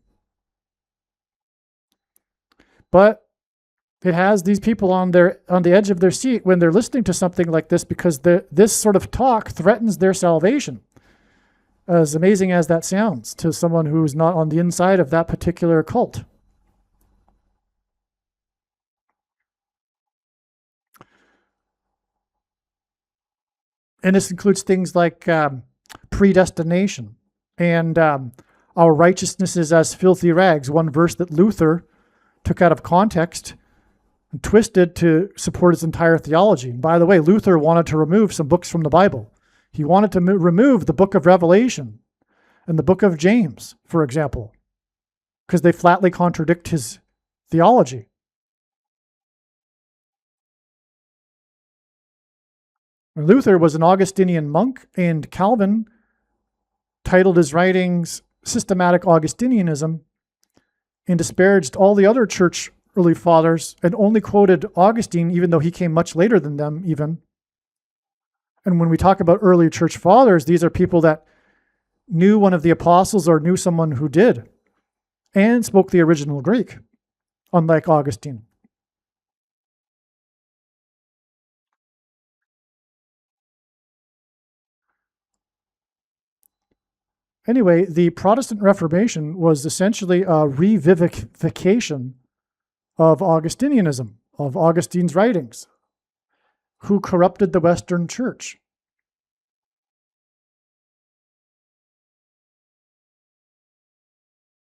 But it has these people on the edge of their seat when they're listening to something like this, because this sort of talk threatens their salvation. As amazing as that sounds to someone who's not on the inside of that particular cult. And this includes things like predestination and our righteousness is as filthy rags, one verse that Luther took out of context and twisted to support his entire theology. And by the way, Luther wanted to remove some books from the Bible. He wanted to remove the book of Revelation and the book of James, for example, because they flatly contradict his theology. And Luther was an Augustinian monk, and Calvin titled his writings Systematic Augustinianism and disparaged all the other church early fathers and only quoted Augustine, even though he came much later than them even. And when we talk about early church fathers, these are people that knew one of the apostles or knew someone who did and spoke the original Greek, unlike Augustine. Anyway, the Protestant Reformation was essentially a revivification of Augustinianism, of Augustine's writings, who corrupted the Western Church.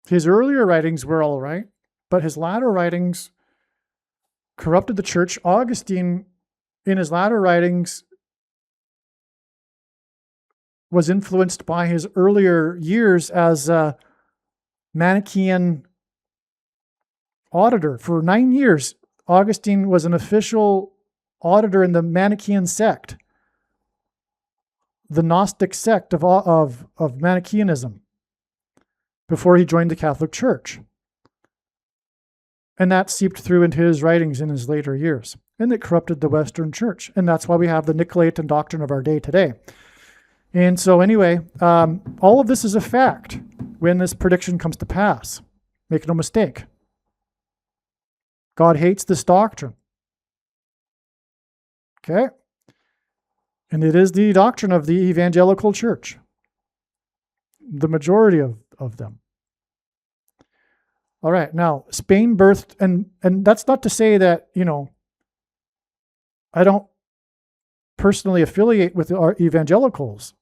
His earlier writings were all right, but his latter writings corrupted the church. Augustine, in his latter writings, was influenced by his earlier years as a Manichaean auditor. For 9 years, Augustine was an official auditor in the Manichaean sect, the Gnostic sect of Manichaeanism, before he joined the Catholic Church. And that seeped through into his writings in his later years. And it corrupted the Western Church. And that's why we have the Nicolaitan doctrine of our day today. And so anyway, all of this is a fact when this prediction comes to pass. Make no mistake. God hates this doctrine. Okay? And it is the doctrine of the evangelical church. The majority of them. All right, now Spain birthed, and that's not to say that, I don't personally affiliate with our evangelicals.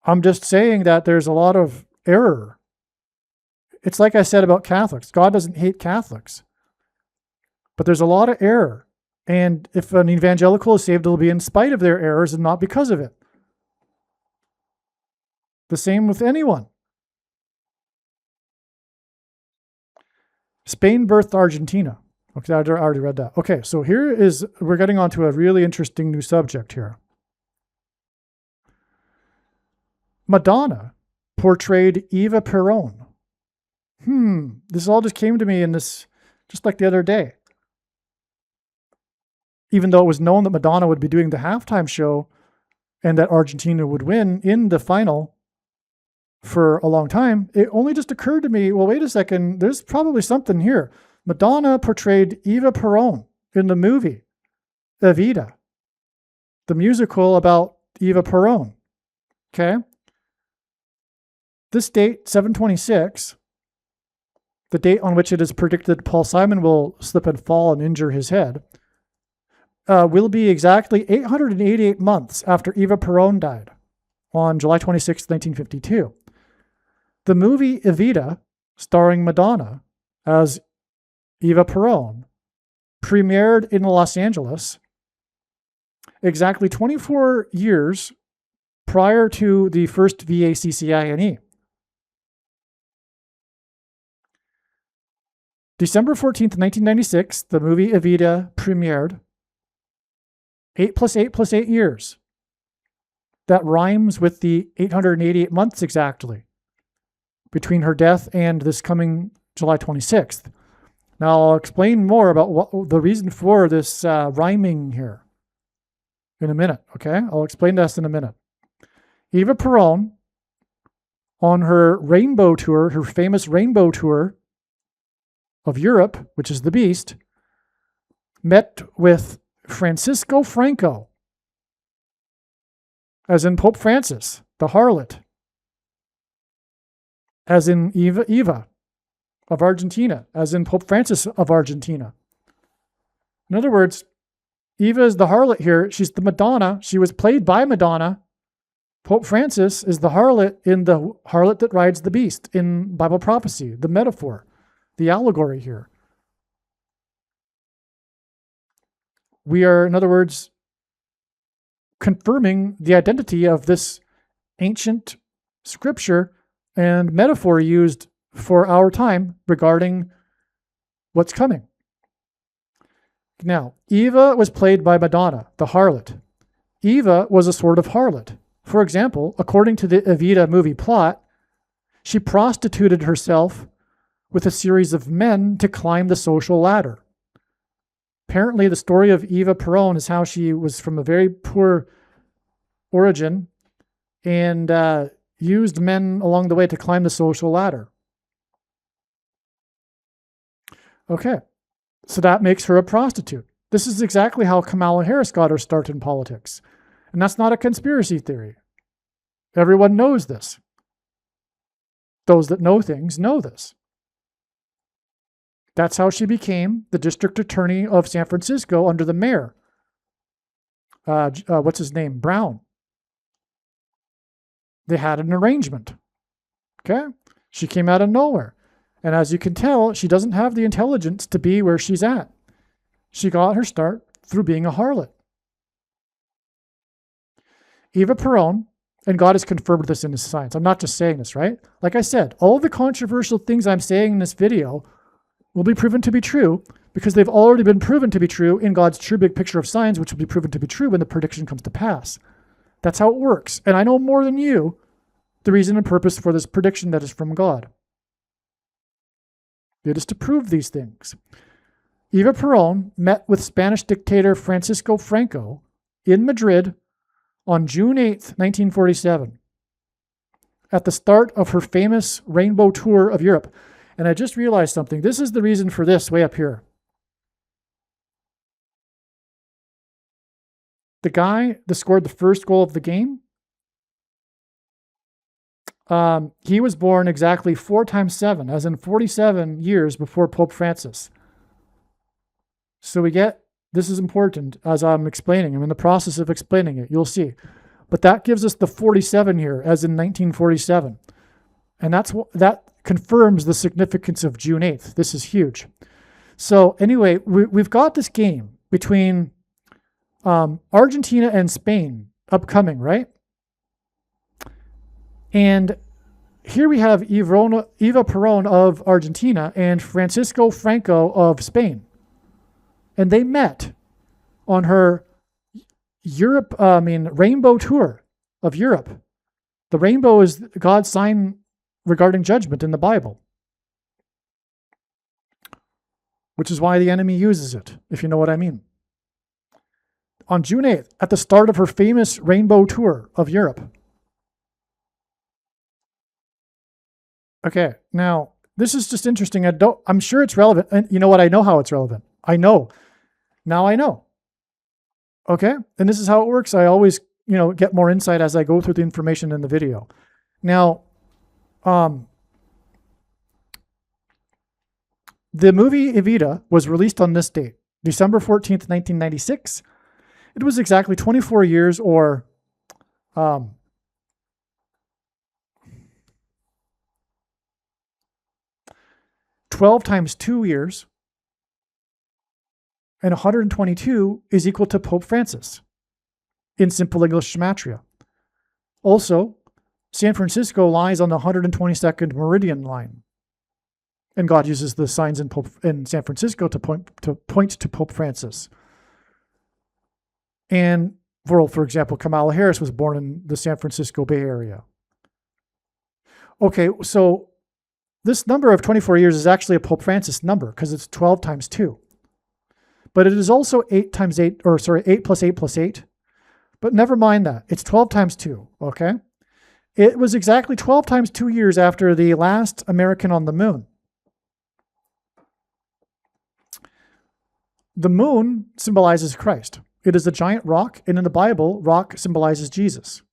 I'm just saying that there's a lot of error. It's like I said about Catholics. God doesn't hate Catholics, but there's a lot of error. And if an evangelical is saved, it'll be in spite of their errors and not because of it. The same with anyone. Spain birthed Argentina. Okay, I already read that. Okay, so we're getting onto a really interesting new subject here. Madonna portrayed Eva Perón. This all just came to me just like the other day. Even though it was known that Madonna would be doing the halftime show and that Argentina would win in the final for a long time, it only just occurred to me, well, wait a second, there's probably something here. Madonna portrayed Eva Perón in the movie Evita, the musical about Eva Perón. Okay? This date, 7/26, the date on which it is predicted Paul Simon will slip and fall and injure his head, will be exactly 888 months after Eva Perón died on July 26, 1952. The movie Evita, starring Madonna as Eva Perón, premiered in Los Angeles exactly 24 years prior to the first VACCINE. December 14th, 1996, the movie Evita premiered. 8 plus 8 plus 8 years. That rhymes with the 888 months exactly between her death and this coming July 26th. Now, I'll explain more about what the reason for this rhyming here in a minute, okay? I'll explain this in a minute. Eva Perón, on her rainbow tour, her famous rainbow tour of Europe, which is the Beast, met with Francisco Franco, as in Pope Francis, the harlot, as in Eva of Argentina, as in Pope Francis of Argentina. In other words, Eva is the harlot here. She's the Madonna. She was played by Madonna. Pope Francis is the harlot in the harlot that rides the beast in Bible prophecy, the metaphor, the allegory here. We are, in other words, confirming the identity of this ancient scripture and metaphor used for our time regarding what's coming. Now, Eva was played by Madonna, the harlot. Eva was a sort of harlot. For example, according to the Evita movie plot, she prostituted herself with a series of men to climb the social ladder. Apparently, the story of Eva Perón is how she was from a very poor origin and used men along the way to climb the social ladder. Okay, so that makes her a prostitute. This is exactly how Kamala Harris got her start in politics. And that's not a conspiracy theory. Everyone knows this. Those that know things know this. That's how she became the district attorney of San Francisco under the mayor. What's his name? Brown. They had an arrangement. Okay? She came out of nowhere. And as you can tell, she doesn't have the intelligence to be where she's at. She got her start through being a harlot. Eva Perón, and God has confirmed this in his science. I'm not just saying this, right? Like I said, all the controversial things I'm saying in this video will be proven to be true because they've already been proven to be true in God's true big picture of signs, which will be proven to be true when the prediction comes to pass. That's how it works. And I know more than you the reason and purpose for this prediction that is from God. It is to prove these things. Eva Perón met with Spanish dictator Francisco Franco in Madrid on June 8th, 1947, at the start of her famous rainbow tour of Europe. And I just realized something. This is the reason for this way up here. the guy that scored the first goal of the game, he was born exactly 4 times 7, as in 47 years before Pope Francis. So we get, this is important as I'm explaining. I'm in the process of explaining it. You'll see. But that gives us the 47 here, as in 1947. And that confirms the significance of June 8th. This is huge. So anyway, we've got this game between Argentina and Spain upcoming, right? And here we have Eva Perón of Argentina and Francisco Franco of Spain. And they met on her rainbow tour of Europe. The rainbow is God's sign regarding judgment in the Bible, which is why the enemy uses it, if you know what I mean. On June 8th, at the start of her famous rainbow tour of Europe. Okay, now, this is just interesting. I'm sure it's relevant. And you know what? I know how it's relevant. I know. Now I know. Okay? And this is how it works. I always, get more insight as I go through the information in the video. Now, the movie Evita was released on this date, December 14th, 1996. It was exactly 24 years or 12 times 2 years, and 122 is equal to Pope Francis in simple English gematria. Also, San Francisco lies on the 122nd meridian line, and God uses the signs in San Francisco to point to Pope Francis. And for example, Kamala Harris was born in the San Francisco Bay Area. Okay, so this number of 24 years is actually a Pope Francis number because it's 12 times 2. But it is also 8 plus 8 plus 8. But never mind that. It's 12 times 2, okay? It was exactly 12 times 2 years after the last American on the moon. The moon symbolizes Christ. It is a giant rock, and in the Bible, rock symbolizes Jesus.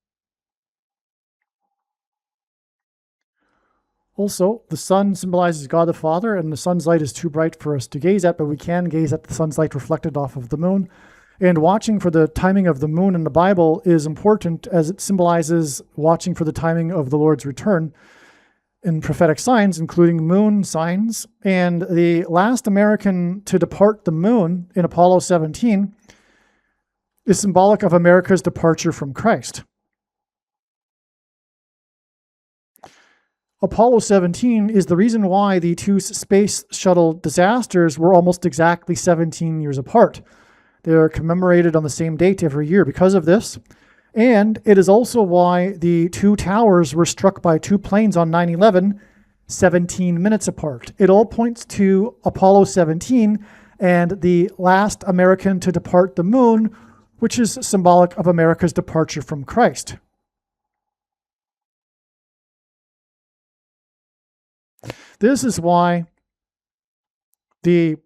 Also, the sun symbolizes God the Father, and the sun's light is too bright for us to gaze at, but we can gaze at the sun's light reflected off of the moon. And watching for the timing of the moon in the Bible is important as it symbolizes watching for the timing of the Lord's return in prophetic signs, including moon signs. And the last American to depart the moon in Apollo 17 is symbolic of America's departure from Christ. Apollo 17 is the reason why the two space shuttle disasters were almost exactly 17 years apart. They're commemorated on the same date every year because of this. And it is also why the two towers were struck by two planes on 9/11, 17 minutes apart. It all points to Apollo 17 and the last American to depart the moon, which is symbolic of America's departure from Christ. This is why the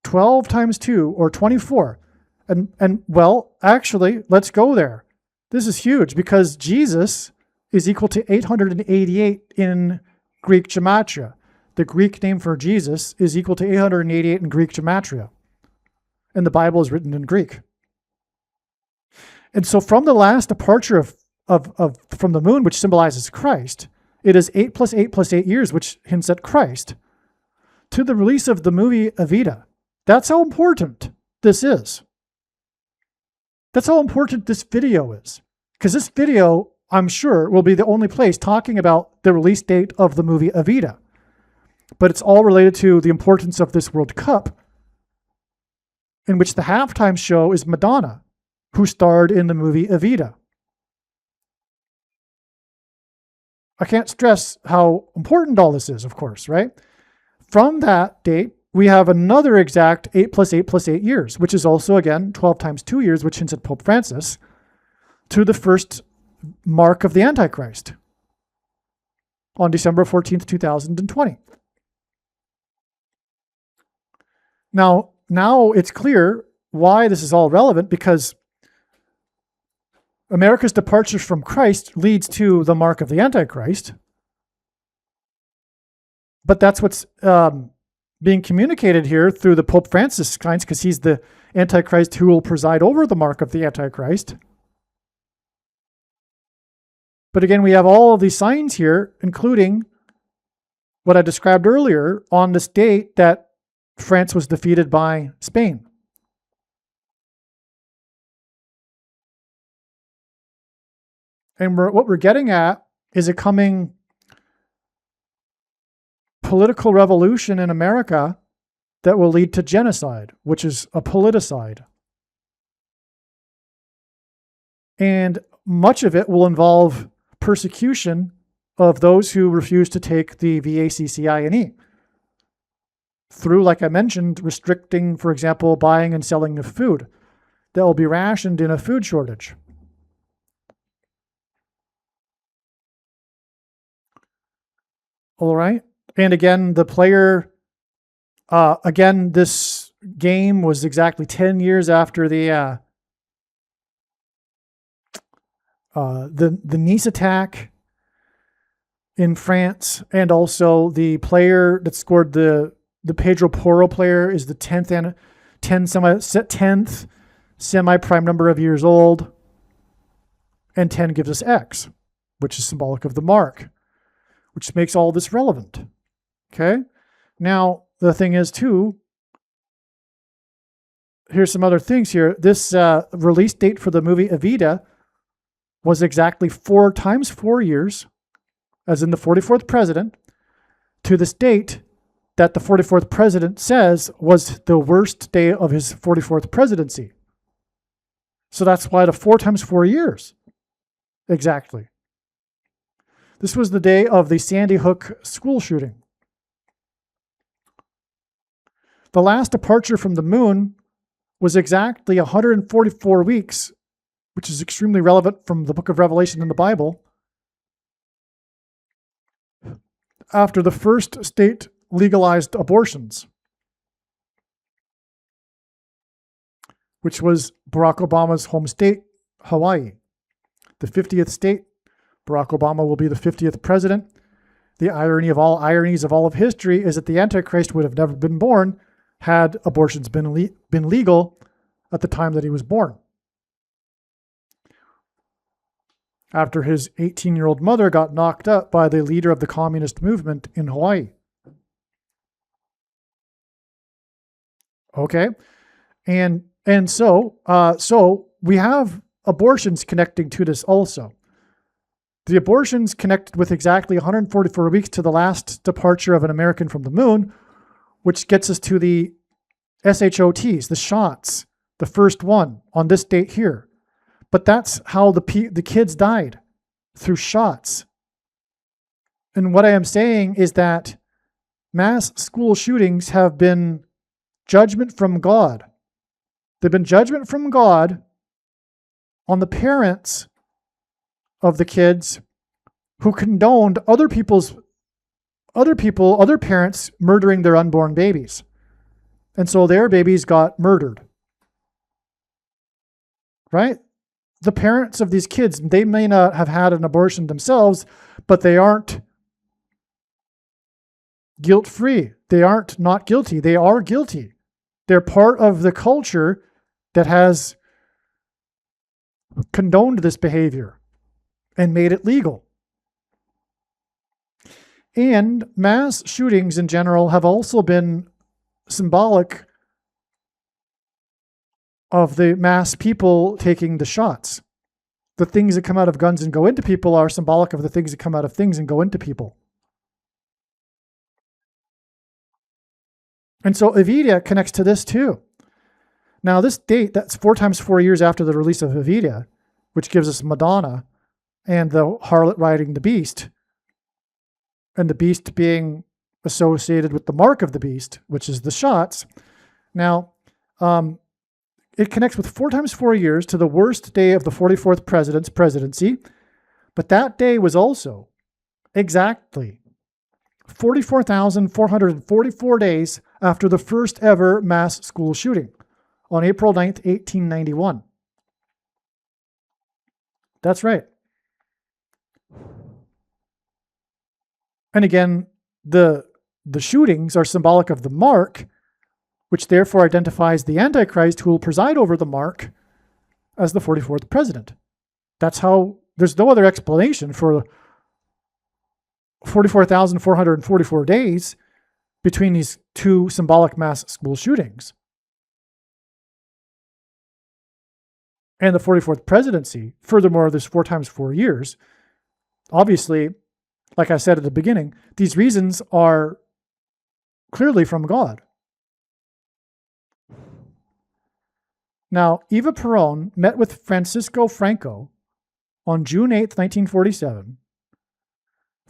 12 times 2 or 24, and well, actually, let's go there. This is huge because Jesus is equal to 888 in Greek gematria. The Greek name for Jesus is equal to 888 in Greek gematria. And the Bible is written in Greek. And so from the last departure from the moon, which symbolizes Christ, it is 8 plus 8 plus 8 years, which hints at Christ, to the release of the movie Evita. That's how important this is. That's how important this video is. Because this video, I'm sure, will be the only place talking about the release date of the movie Evita. But it's all related to the importance of this World Cup, in which the halftime show is Madonna, who starred in the movie Evita. I can't stress how important all this is, of course, right? From that date, we have another exact 8 plus 8 plus 8 years, which is also, again, 12 times 2 years, which hints at Pope Francis, to the first mark of the Antichrist on December 14th, 2020. Now it's clear why this is all relevant, because America's departure from Christ leads to the mark of the Antichrist. But that's what's being communicated here through the Pope Francis signs, because he's the Antichrist who will preside over the mark of the Antichrist. But again, we have all of these signs here, including what I described earlier on this date that France was defeated by Spain. And what we're getting at is a coming political revolution in America that will lead to genocide, which is a politicide. And much of it will involve persecution of those who refuse to take the VACCINE through, like I mentioned, restricting, for example, buying and selling of food that will be rationed in a food shortage. All right. And again, the player, this game was exactly 10 years after the Nice attack in France, and also the player that scored the Pedro Porro player is the 10th semi-prime number of years old, and 10 gives us X, which is symbolic of the mark, which makes all this relevant. Okay? Now, the thing is, too, here's some other things here. This release date for the movie Evita was exactly 4 times 4 years, as in the 44th president, to this date that the 44th president says was the worst day of his 44th presidency. So that's why the 4 times 4 years. Exactly. This was the day of the Sandy Hook school shooting. The last departure from the moon was exactly 144 weeks, which is extremely relevant from the book of Revelation in the Bible, after the first state legalized abortions, which was Barack Obama's home state, Hawaii. The 50th state, Barack Obama will be the 50th president. The irony of all ironies of all of history is that the Antichrist would have never been born had abortions been legal at the time that he was born. After his 18-year-old mother got knocked up by the leader of the communist movement in Hawaii. Okay, and so we have abortions connecting to this also. The abortions connected with exactly 144 weeks to the last departure of an American from the moon, which gets us to the SHOTs, the shots, the first one on this date here. But that's how the kids died, through shots. And what I am saying is that mass school shootings have been judgment from God. They've been judgment from God on the parents of the kids who condoned other parents murdering their unborn babies. And so their babies got murdered. Right? The parents of these kids, they may not have had an abortion themselves, but they aren't guilt-free. They aren't not guilty. They are guilty. They're part of the culture that has condoned this behavior and made it legal. And mass shootings in general have also been symbolic of the mass people taking the shots. The things that come out of guns and go into people are symbolic of the things that come out of things and go into people. And so Evita connects to this too. Now this date, that's 4 times 4 years after the release of Evita, which gives us Madonna and the harlot riding the beast, and the beast being associated with the mark of the beast, which is the shots. Now, it connects with 4 times 4 years to the worst day of the 44th president's presidency, but that day was also exactly 44,444 days after the first ever mass school shooting on April 9th, 1891. That's right. And again, the shootings are symbolic of the mark, which therefore identifies the Antichrist who will preside over the mark as the 44th president. That's how, there's no other explanation for 44,444 days between these two symbolic mass school shootings. And the 44th presidency, furthermore, there's 4 times 4 years. Obviously, like I said at the beginning, these reasons are clearly from God. Now, Eva Perón met with Francisco Franco on June 8th, 1947,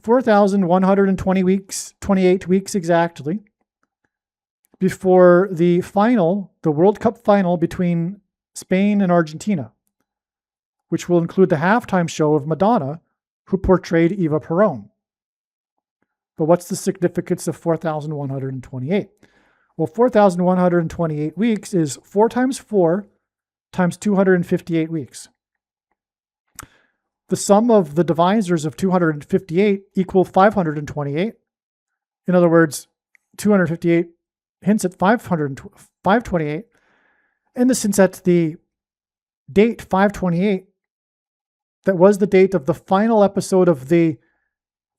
4,120 weeks, 28 weeks exactly, before the final, the World Cup final between Spain and Argentina, which will include the halftime show of Madonna, who portrayed Eva Perón. But what's the significance of 4,128? Well, 4,128 weeks is 4 times 4 times 258 weeks. The sum of the divisors of 258 equal 528. In other words, 258 hints at 528. In the sense that the date 528, that was the date of the final episode of the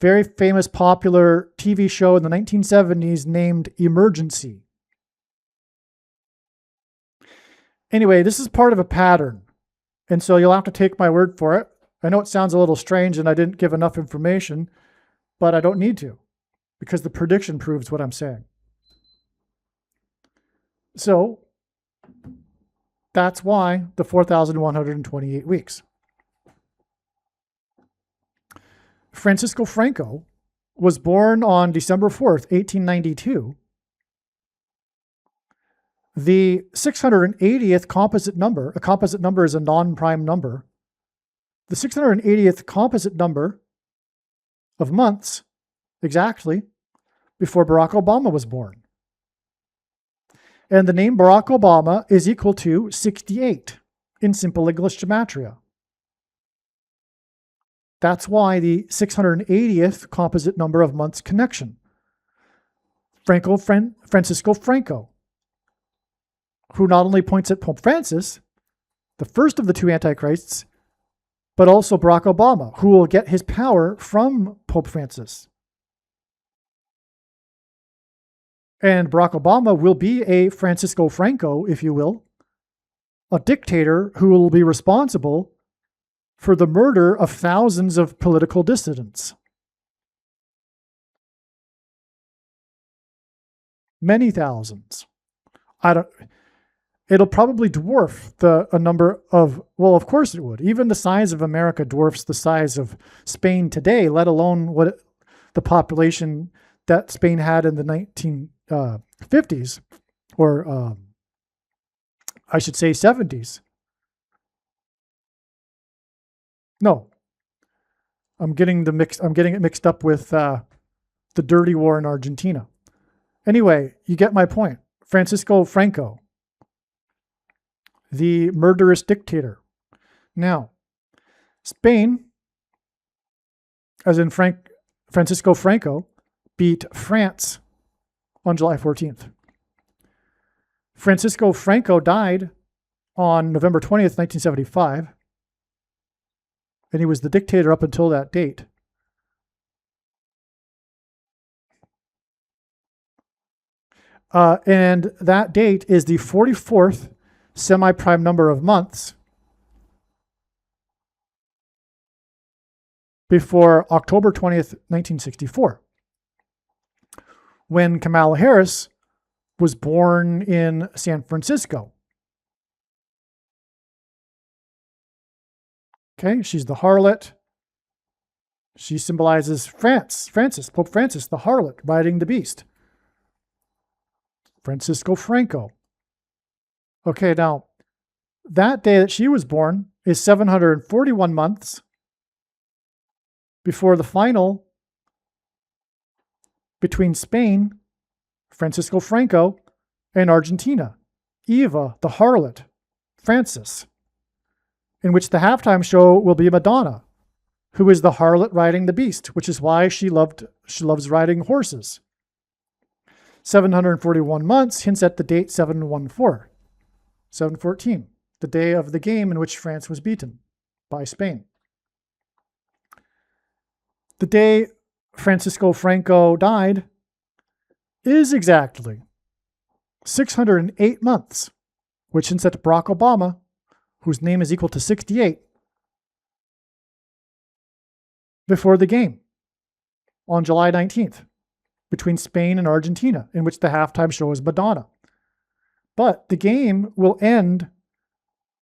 very famous popular TV show in the 1970s named Emergency. Anyway, this is part of a pattern, and so you'll have to take my word for it. I know it sounds a little strange and I didn't give enough information, but I don't need to, because the prediction proves what I'm saying. So that's why the 4,128 weeks. Francisco Franco was born on December 4th, 1892. The 680th composite number, a composite number is a non-prime number, the 680th composite number of months exactly before Barack Obama was born. And the name Barack Obama is equal to 68 in simple English gematria. That's why the 680th composite number of months connection. Francisco Franco, who not only points at Pope Francis, the first of the two antichrists, but also Barack Obama, who will get his power from Pope Francis. And Barack Obama will be a Francisco Franco, if you will, a dictator who will be responsible for the murder of thousands of political dissidents. Many thousands. It'll probably dwarf a number of, well, of course it would. Even the size of America dwarfs the size of Spain today, let alone what the population that Spain had in the 1950s, or I should say 70s. No, I'm getting it mixed up with the dirty war in Argentina. Anyway, you get my point. Francisco Franco, the murderous dictator. Now, Spain, as in Francisco Franco, beat France on July 14th. Francisco Franco died on November 20th, 1975. And he was the dictator up until that date. And that date is the 44th semi-prime number of months before October 20th, 1964, when Kamala Harris was born in San Francisco. Okay, she's the harlot. She symbolizes Pope Francis, the harlot, riding the beast. Francisco Franco. Okay, now, that day that she was born is 741 months before the final between Spain, Francisco Franco, and Argentina, Eva, the harlot, Francis. in which the halftime show will be Madonna, who is the harlot riding the beast, which is why she loves riding horses. 741 months hints at the date 714, 714, the day of the game in which France was beaten by Spain. The day Francisco Franco died is exactly 608 months, which hints at Barack Obama, whose name is equal to 68, before the game on July 19th between Spain and Argentina, in which the halftime show is Madonna. But the game will end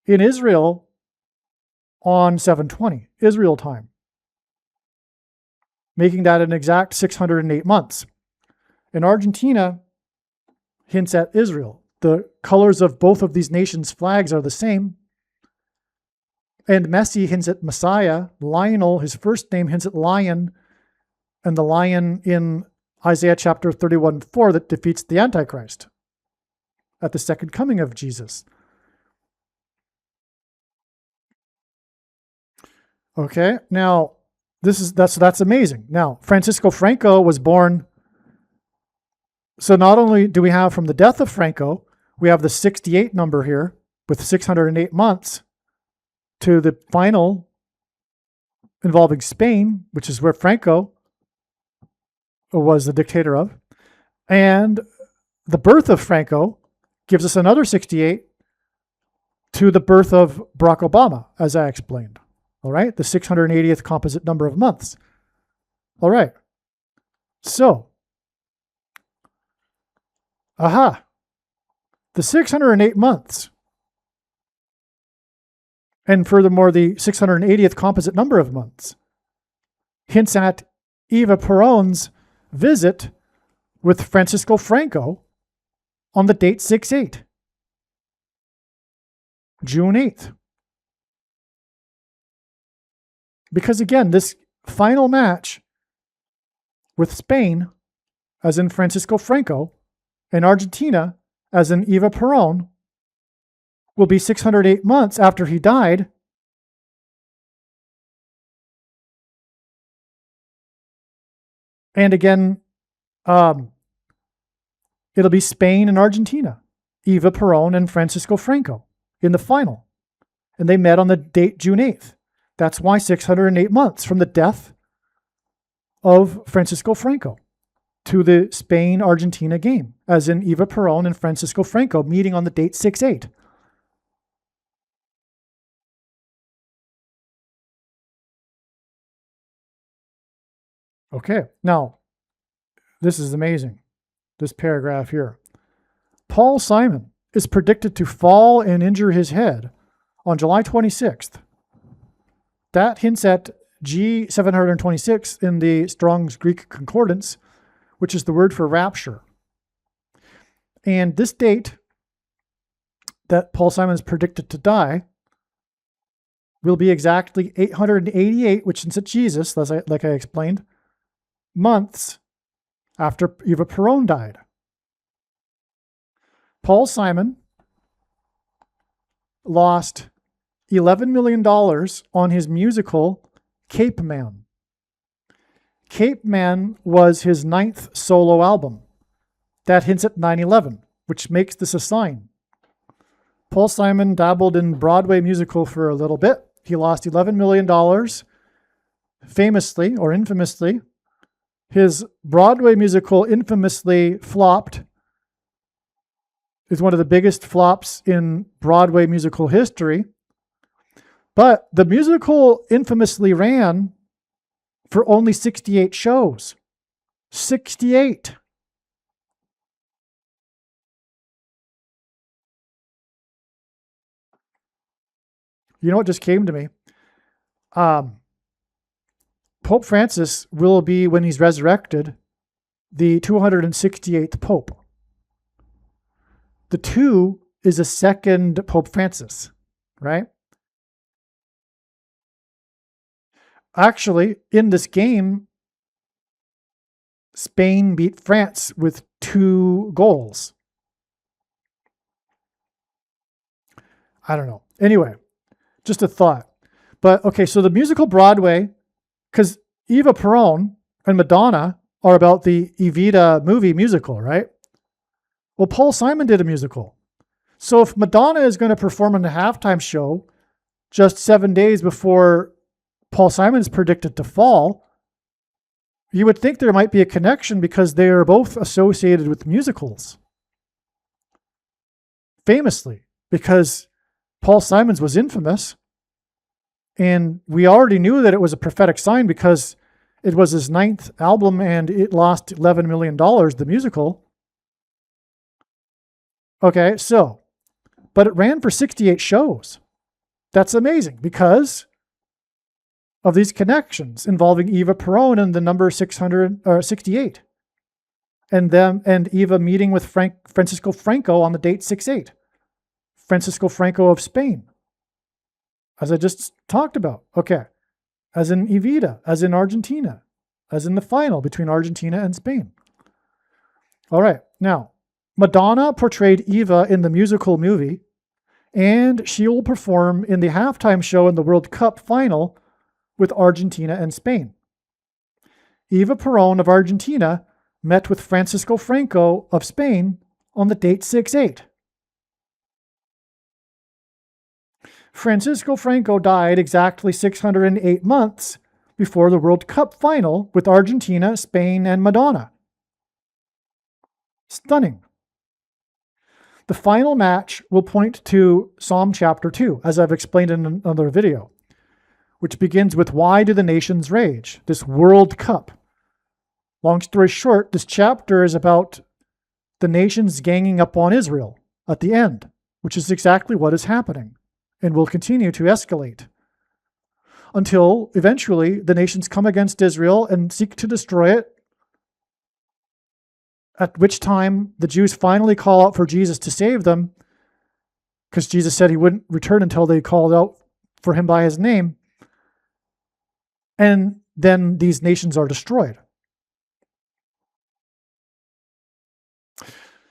in Israel on 7/20, Israel time, making that an exact 608 months. And Argentina hints at Israel. The colors of both of these nations' flags are the same. And Messi hints at Messiah. Lionel, his first name, hints at lion, and the lion in Isaiah chapter 31:4 that defeats the Antichrist at the second coming of Jesus. Okay, now that's amazing. Now, Francisco Franco was born. So not only do we have from the death of Franco, we have the 68 number here with 608 months to the final involving Spain, which is where Franco was the dictator of. And the birth of Franco gives us another 68 to the birth of Barack Obama, as I explained. All right, the 680th composite number of months. All right, so, the 608 months, and furthermore, the 680th composite number of months, hints at Eva Perón's visit with Francisco Franco on the date 6/8, June 8th. Because again, this final match with Spain, as in Francisco Franco, and Argentina, as in Eva Perón, will be 608 months after he died. And again, it'll be Spain and Argentina, Eva Perón and Francisco Franco in the final. And they met on the date June 8th. That's why 608 months from the death of Francisco Franco to the Spain-Argentina game, as in Eva Perón and Francisco Franco meeting on the date 6/8. Okay, now, this is amazing, this paragraph here. Paul Simon is predicted to fall and injure his head on July 26th. That hints at G726 in the Strong's Greek Concordance, which is the word for rapture. And this date that Paul Simon is predicted to die will be exactly 888, which hints at Jesus, like I explained, months after Eva Perón died. Paul Simon lost $11 million on his musical Cape Man. Cape Man was his 9th solo album. That hints at 9/11, which makes this a sign. Paul Simon dabbled in Broadway musical for a little bit. He lost $11 million, famously or infamously. His Broadway musical infamously flopped. It's one of the biggest flops in Broadway musical history. But the musical infamously ran for only 68 shows. 68. You know what just came to me? Pope Francis will be, when he's resurrected, the 268th Pope. The 2 is a second Pope Francis, right? Actually, in this game, Spain beat France with 2 goals. I don't know. Anyway, Just a thought. But okay, so the musical Broadway, because Eva Peron and Madonna are about the Evita movie musical, right? Well, Paul Simon did a musical. So if Madonna is going to perform in the halftime show just 7 days before Paul Simon is predicted to fall, you would think there might be a connection because they are both associated with musicals. Famously, because Paul Simon's was infamous. And we already knew that it was a prophetic sign because it was his 9th album and it lost $11 million, the musical. Okay, so, but it ran for 68 shows. That's amazing because of these connections involving Eva Peron and the number 668. And Eva meeting with Francisco Franco on the date 6/8. Francisco Franco of Spain, as I just talked about. Okay. As in Evita, as in Argentina, as in the final between Argentina and Spain. All right. Now, Madonna portrayed Eva in the musical movie, and she will perform in the halftime show in the World Cup final with Argentina and Spain. Eva Peron of Argentina met with Francisco Franco of Spain on the date 6/8. Francisco Franco died exactly 608 months before the World Cup final with Argentina, Spain, and Madonna. Stunning. The final match will point to Psalm chapter 2, as I've explained in another video, which begins with Why do the nations rage? This World Cup. Long story short, this chapter is about the nations ganging up on Israel at the end, which is exactly what is happening and will continue to escalate until eventually the nations come against Israel and seek to destroy it, at which time the Jews finally call out for Jesus to save them, because Jesus said he wouldn't return until they called out for him by his name. And then these nations are destroyed.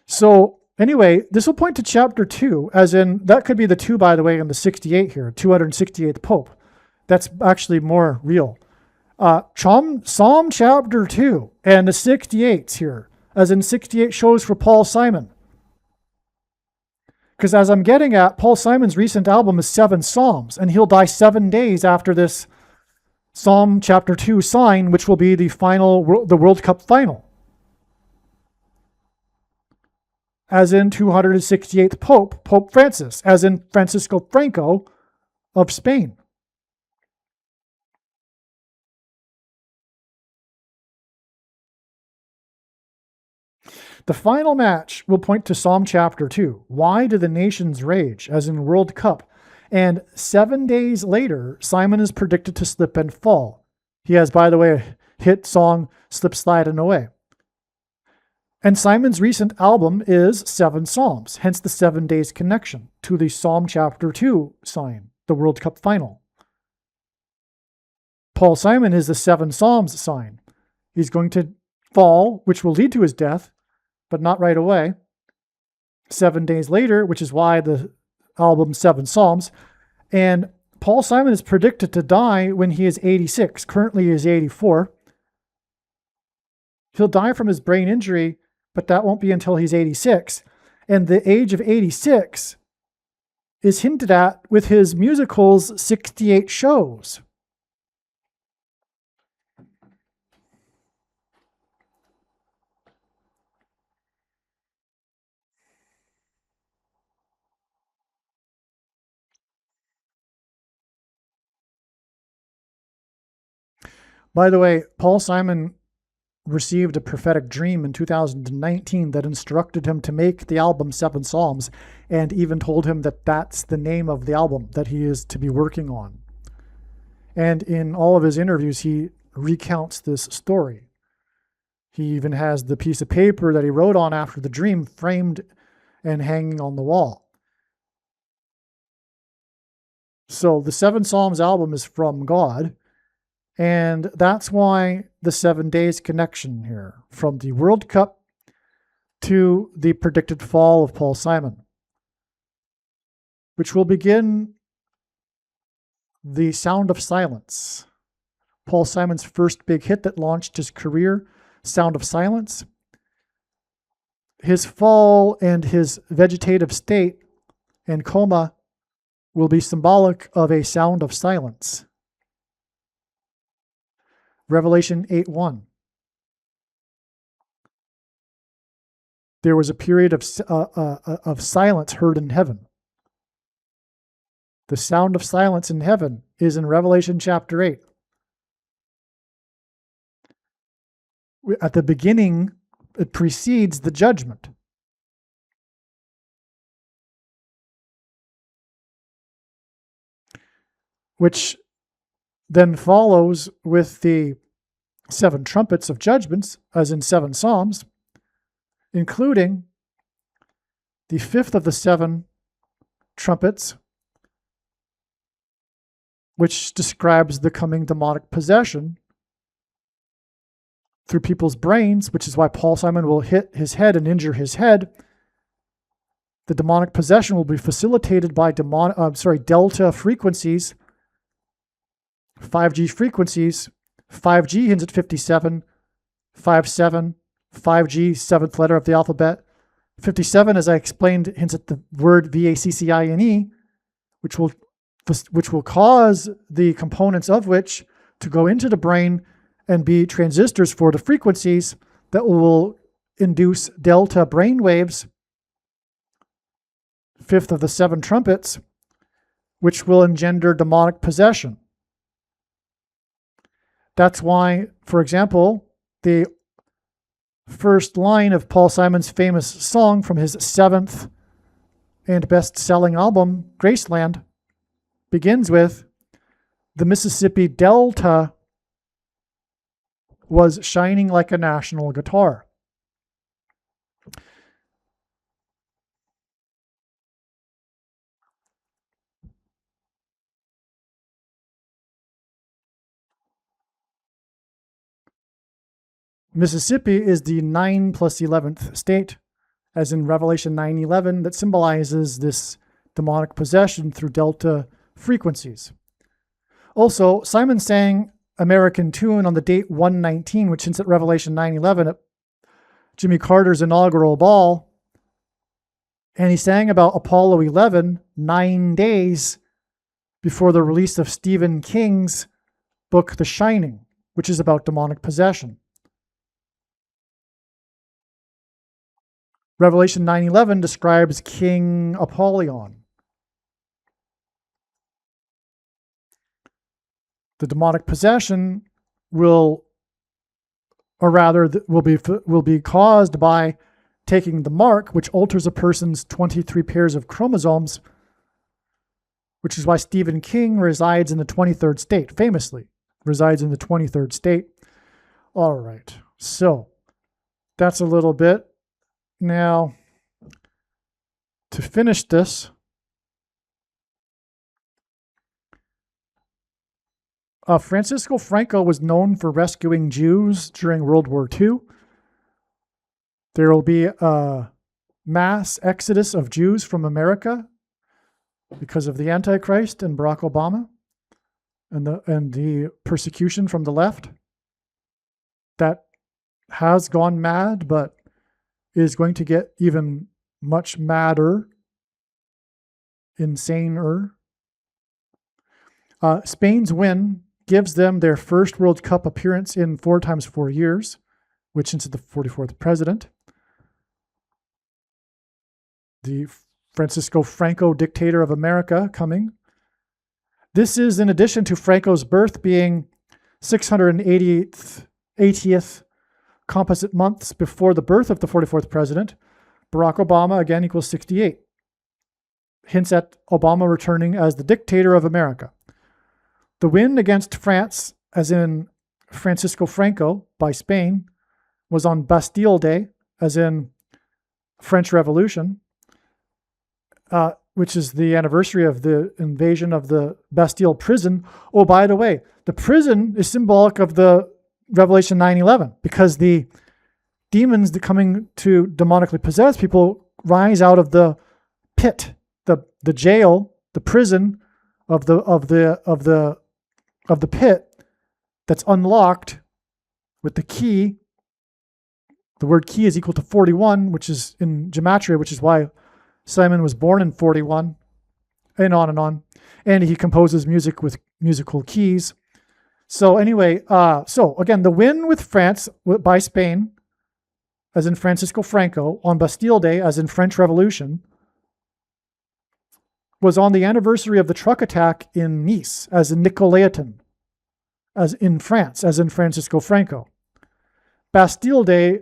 So anyway, this will point to chapter 2, as in, that could be the 2, by the way, in the 68 here, 268th Pope. That's actually more real. Psalm chapter 2 and the 68s here, as in 68 shows for Paul Simon. Because as I'm getting at, Paul Simon's recent album is 7 Psalms, and he'll die 7 days after this Psalm chapter 2 sign, which will be the World Cup final. As in 268th Pope, Pope Francis, as in Francisco Franco of Spain. The final match will point to Psalm chapter 2. Why do the nations rage? As in World Cup. And 7 days later, Simon is predicted to slip and fall. He has, by the way, a hit song, Slip, Sliding Away. And Simon's recent album is 7 Psalms, hence the 7 days connection to the Psalm chapter 2 sign, the World Cup final. Paul Simon is the 7 Psalms sign. He's going to fall, which will lead to his death, but not right away. 7 days later, which is why the album 7 Psalms. And Paul Simon is predicted to die when he is 86. Currently he is 84. He'll die from his brain injury, but that won't be until he's 86. And the age of 86 is hinted at with his musical's 68 shows. By the way, Paul Simon received a prophetic dream in 2019 that instructed him to make the album 7 Psalms, and even told him that that's the name of the album that he is to be working on. And in all of his interviews, he recounts this story. He even has the piece of paper that he wrote on after the dream framed and hanging on the wall. So the 7 Psalms album is from God. And that's why the 7 days connection here, from the World Cup to the predicted fall of Paul Simon, which will begin The Sound of Silence. Paul Simon's first big hit that launched his career, Sound of Silence. His fall and his vegetative state and coma will be symbolic of a sound of silence. Revelation 8:1. There was a period of silence heard in heaven. The sound of silence in heaven is in Revelation chapter 8. At the beginning, it precedes the judgment. Which then follows with the 7 trumpets of judgments, as in 7 Psalms, including the 5th of the 7 trumpets, which describes the coming demonic possession through people's brains, which is why Paul Simon will hit his head and injure his head. The demonic possession will be facilitated by delta frequencies, 5G frequencies. 5G hints at 57, 57, 5G, 7th letter of the alphabet. 57, as I explained, hints at the word VACCINE, which will cause the components of which to go into the brain and be transistors for the frequencies that will induce delta brain waves, 5th of the 7 trumpets, which will engender demonic possession. That's why, for example, the first line of Paul Simon's famous song from his 7th and best-selling album, Graceland, begins with, "The Mississippi Delta was shining like a national guitar." Mississippi is the 9 plus 11th state, as in Revelation 9:11, that symbolizes this demonic possession through delta frequencies. Also, Simon sang American Tune on the date 119, which hints at Revelation 9:11 at Jimmy Carter's inaugural ball. And he sang about Apollo 11 9 days before the release of Stephen King's book, The Shining, which is about demonic possession. Revelation 9:11 describes King Apollyon. The demonic possession will be caused by taking the mark, which alters a person's 23 pairs of chromosomes, which is why Stephen King resides in the 23rd state, famously resides in the 23rd state. All right, so that's a little bit. Now, to finish this, Francisco Franco was known for rescuing Jews during World War II. There will be a mass exodus of Jews from America because of the Antichrist and Barack Obama and the persecution from the left that has gone mad, but is going to get even much madder, insaner. Spain's win gives them their first World Cup appearance in 4 times 4 years, which is the 44th president. The Francisco Franco, dictator of America, coming. This is in addition to Franco's birth being 680th composite months before the birth of the 44th president. Barack Obama, again, equals 68. Hints at Obama returning as the dictator of America. The win against France, as in Francisco Franco, by Spain, was on Bastille Day, as in French Revolution, which is the anniversary of the invasion of the Bastille prison. Oh, by the way, the prison is symbolic of the Revelation 9:11, because the demons that coming to demonically possess people rise out of the pit, the jail, the prison of the pit that's unlocked with the key. The word key is equal to 41, which is in gematria, which is why Simon was born in 41, and on and on. And he composes music with musical keys. So anyway, so again, the win with France by Spain, as in Francisco Franco, on Bastille Day, as in French Revolution, was on the anniversary of the truck attack in Nice, as in Nicolétan, as in France, as in Francisco Franco. Bastille Day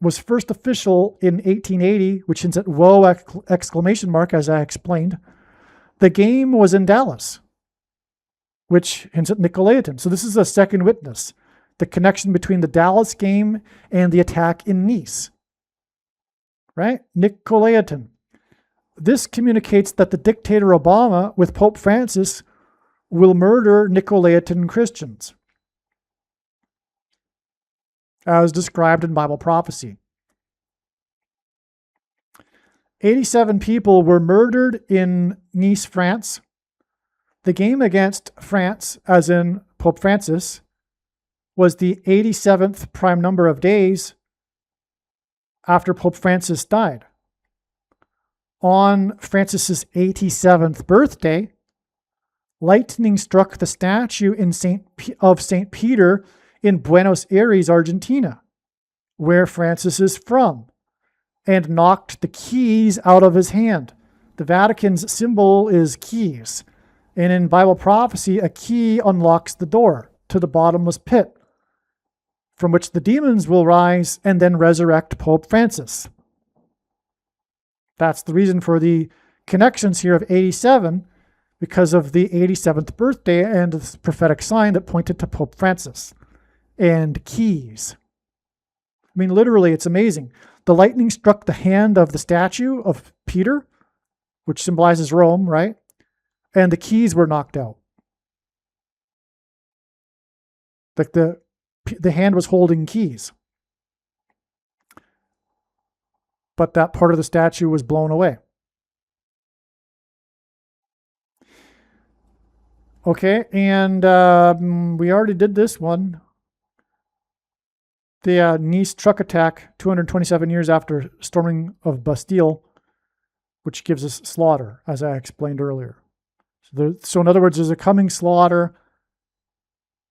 was first official in 1880, which hints at "whoa!" exclamation mark, as I explained. The game was in Dallas, which hints at Nicolétan. So this is a second witness, the connection between the Dallas game and the attack in Nice. Right? Nicolétan. This communicates that the dictator Obama, with Pope Francis, will murder Nicolétan Christians, as described in Bible prophecy. 87 people were murdered in Nice, France. The game against France, as in Pope Francis, was the 87th prime number of days after Pope Francis died. On Francis's 87th birthday, lightning struck the statue of St. Peter in Buenos Aires, Argentina, where Francis is from, and knocked the keys out of his hand. The Vatican's symbol is keys, and in Bible prophecy, a key unlocks the door to the bottomless pit, from which the demons will rise and then resurrect Pope Francis. That's the reason for the connections here of 87, because of the 87th birthday and the prophetic sign that pointed to Pope Francis. And keys. I mean, literally, it's amazing. The lightning struck the hand of the statue of Peter, which symbolizes Rome, right? And the keys were knocked out. Like the hand was holding keys. But that part of the statue was blown away. Okay, and we already did this one. The Nice truck attack, 227 years after storming of Bastille, which gives us slaughter, as I explained earlier. So in other words, there's a coming slaughter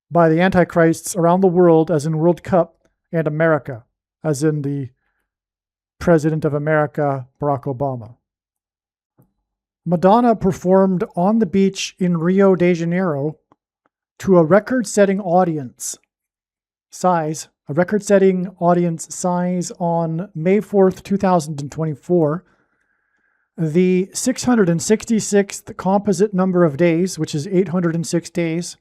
by the Antichrists around the world, as in World Cup, and America, as in the President of America, Barack Obama. Madonna performed on the beach in Rio de Janeiro to a record-setting audience size on May 4th, 2024. The 666th composite number of days, which is 806 days,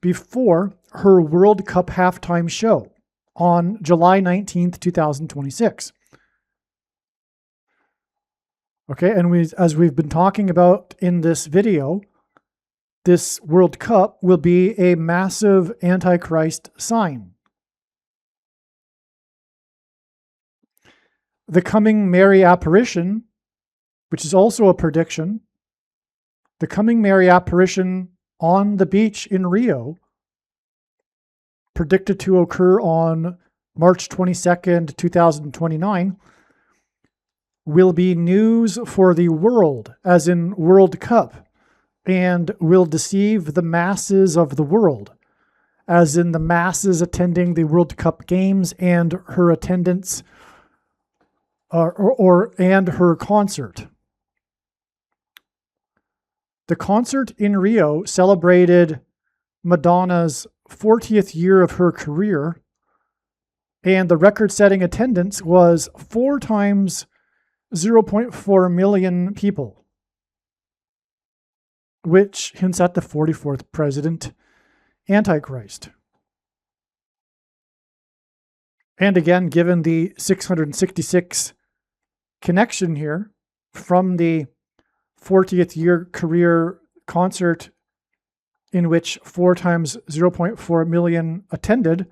before her World Cup halftime show on July 19th, 2026. Okay, and as we've been talking about in this video, this World Cup will be a massive Antichrist sign. The coming Mary apparition, which is also a prediction, the coming Mary apparition on the beach in Rio, predicted to occur on March 22nd, 2029, will be news for the world, as in World Cup, and will deceive the masses of the world, as in the masses attending the World Cup games and her attendance and her concert. The concert in Rio celebrated Madonna's 40th year of her career, and the record-setting attendance was 4 times 0.4 million people, which hints at the 44th president, Antichrist. And again, given the 666 connection here from the 40th year career concert in which 4 times 0.4 million attended,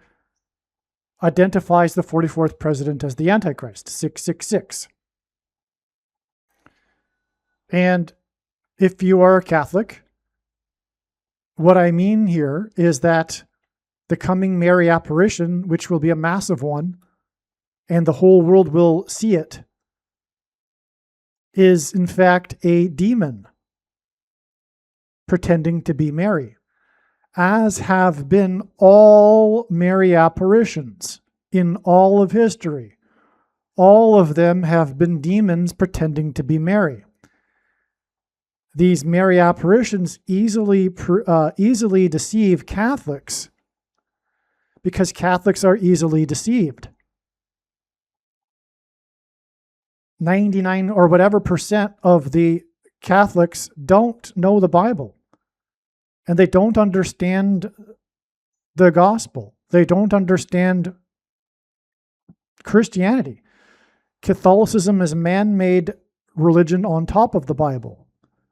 identifies the 44th president as the Antichrist, 666. And if you are a Catholic, what I mean here is that the coming Mary apparition, which will be a massive one, and the whole world will see it, is in fact a demon pretending to be Mary, as have been all Mary apparitions in all of history. All of them have been demons pretending to be Mary. These Mary apparitions easily deceive Catholics because Catholics are easily deceived. 99 or whatever percent of the Catholics don't know the Bible, and they don't understand the gospel. They don't understand Christianity. Catholicism is man-made religion on top of the Bible,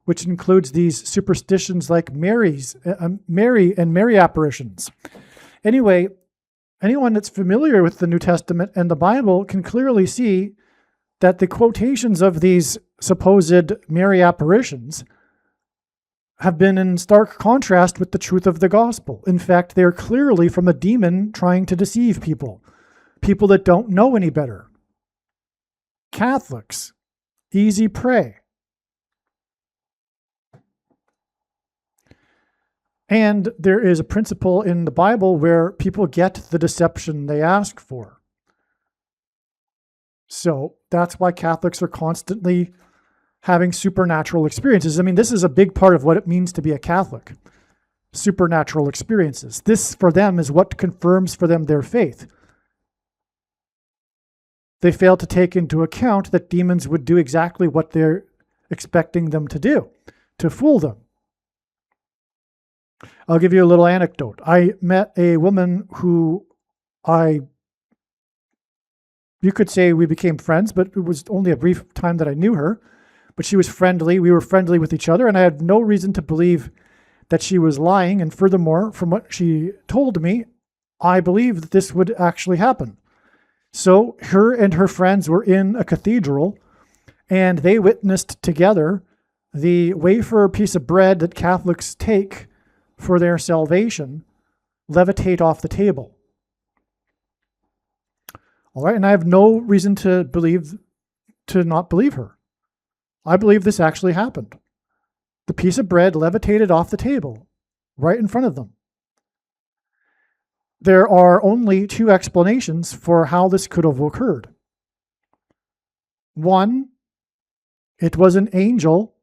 which includes these superstitions like Mary and Mary apparitions. Anyway, anyone that's familiar with the New Testament and the Bible can clearly see that the quotations of these supposed Mary apparitions have been in stark contrast with the truth of the gospel. In fact, they are clearly from a demon trying to deceive people that don't know any better. Catholics, easy prey. And there is a principle in the Bible where people get the deception they ask for. So that's why Catholics are constantly having supernatural experiences. I mean, this is a big part of what it means to be a Catholic. Supernatural experiences. This, for them, is what confirms for them their faith. They fail to take into account that demons would do exactly what they're expecting them to do, to fool them. I'll give you a little anecdote. I met a woman who you could say we became friends, but it was only a brief time that I knew her. But she was friendly. We were friendly with each other, and I had no reason to believe that she was lying. And furthermore, from what she told me, I believed that this would actually happen. So her and her friends were in a cathedral, and they witnessed together the wafer piece of bread that Catholics take for their salvation levitate off the table. All right, and I have no reason to not believe her. I believe this actually happened. The piece of bread levitated off the table right in front of them. There are only two explanations for how this could have occurred. One, it was an angel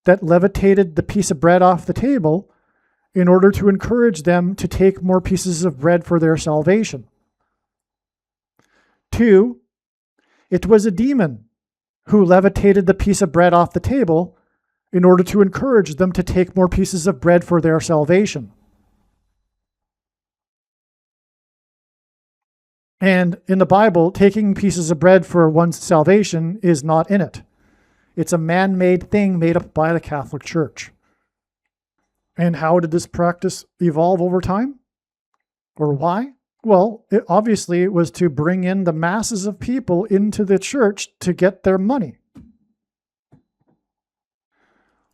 that levitated the piece of bread off the table in order to encourage them to take more pieces of bread for their salvation. Two, it was a demon who levitated the piece of bread off the table in order to encourage them to take more pieces of bread for their salvation. And in the Bible, taking pieces of bread for one's salvation is not in it. It's a man-made thing made up by the Catholic Church. And how did this practice evolve over time? Or why? Well, obviously it was to bring in the masses of people into the church to get their money.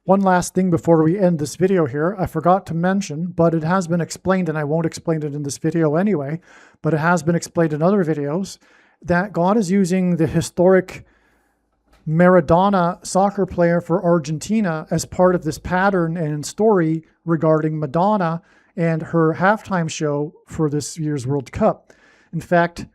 One last thing before we end this video here, I forgot to mention, but it has been explained, and I won't explain it in this video anyway, but it has been explained in other videos, that God is using the historic Maradona soccer player for Argentina as part of this pattern and story regarding Madonna and her halftime show for this year's World Cup. In fact,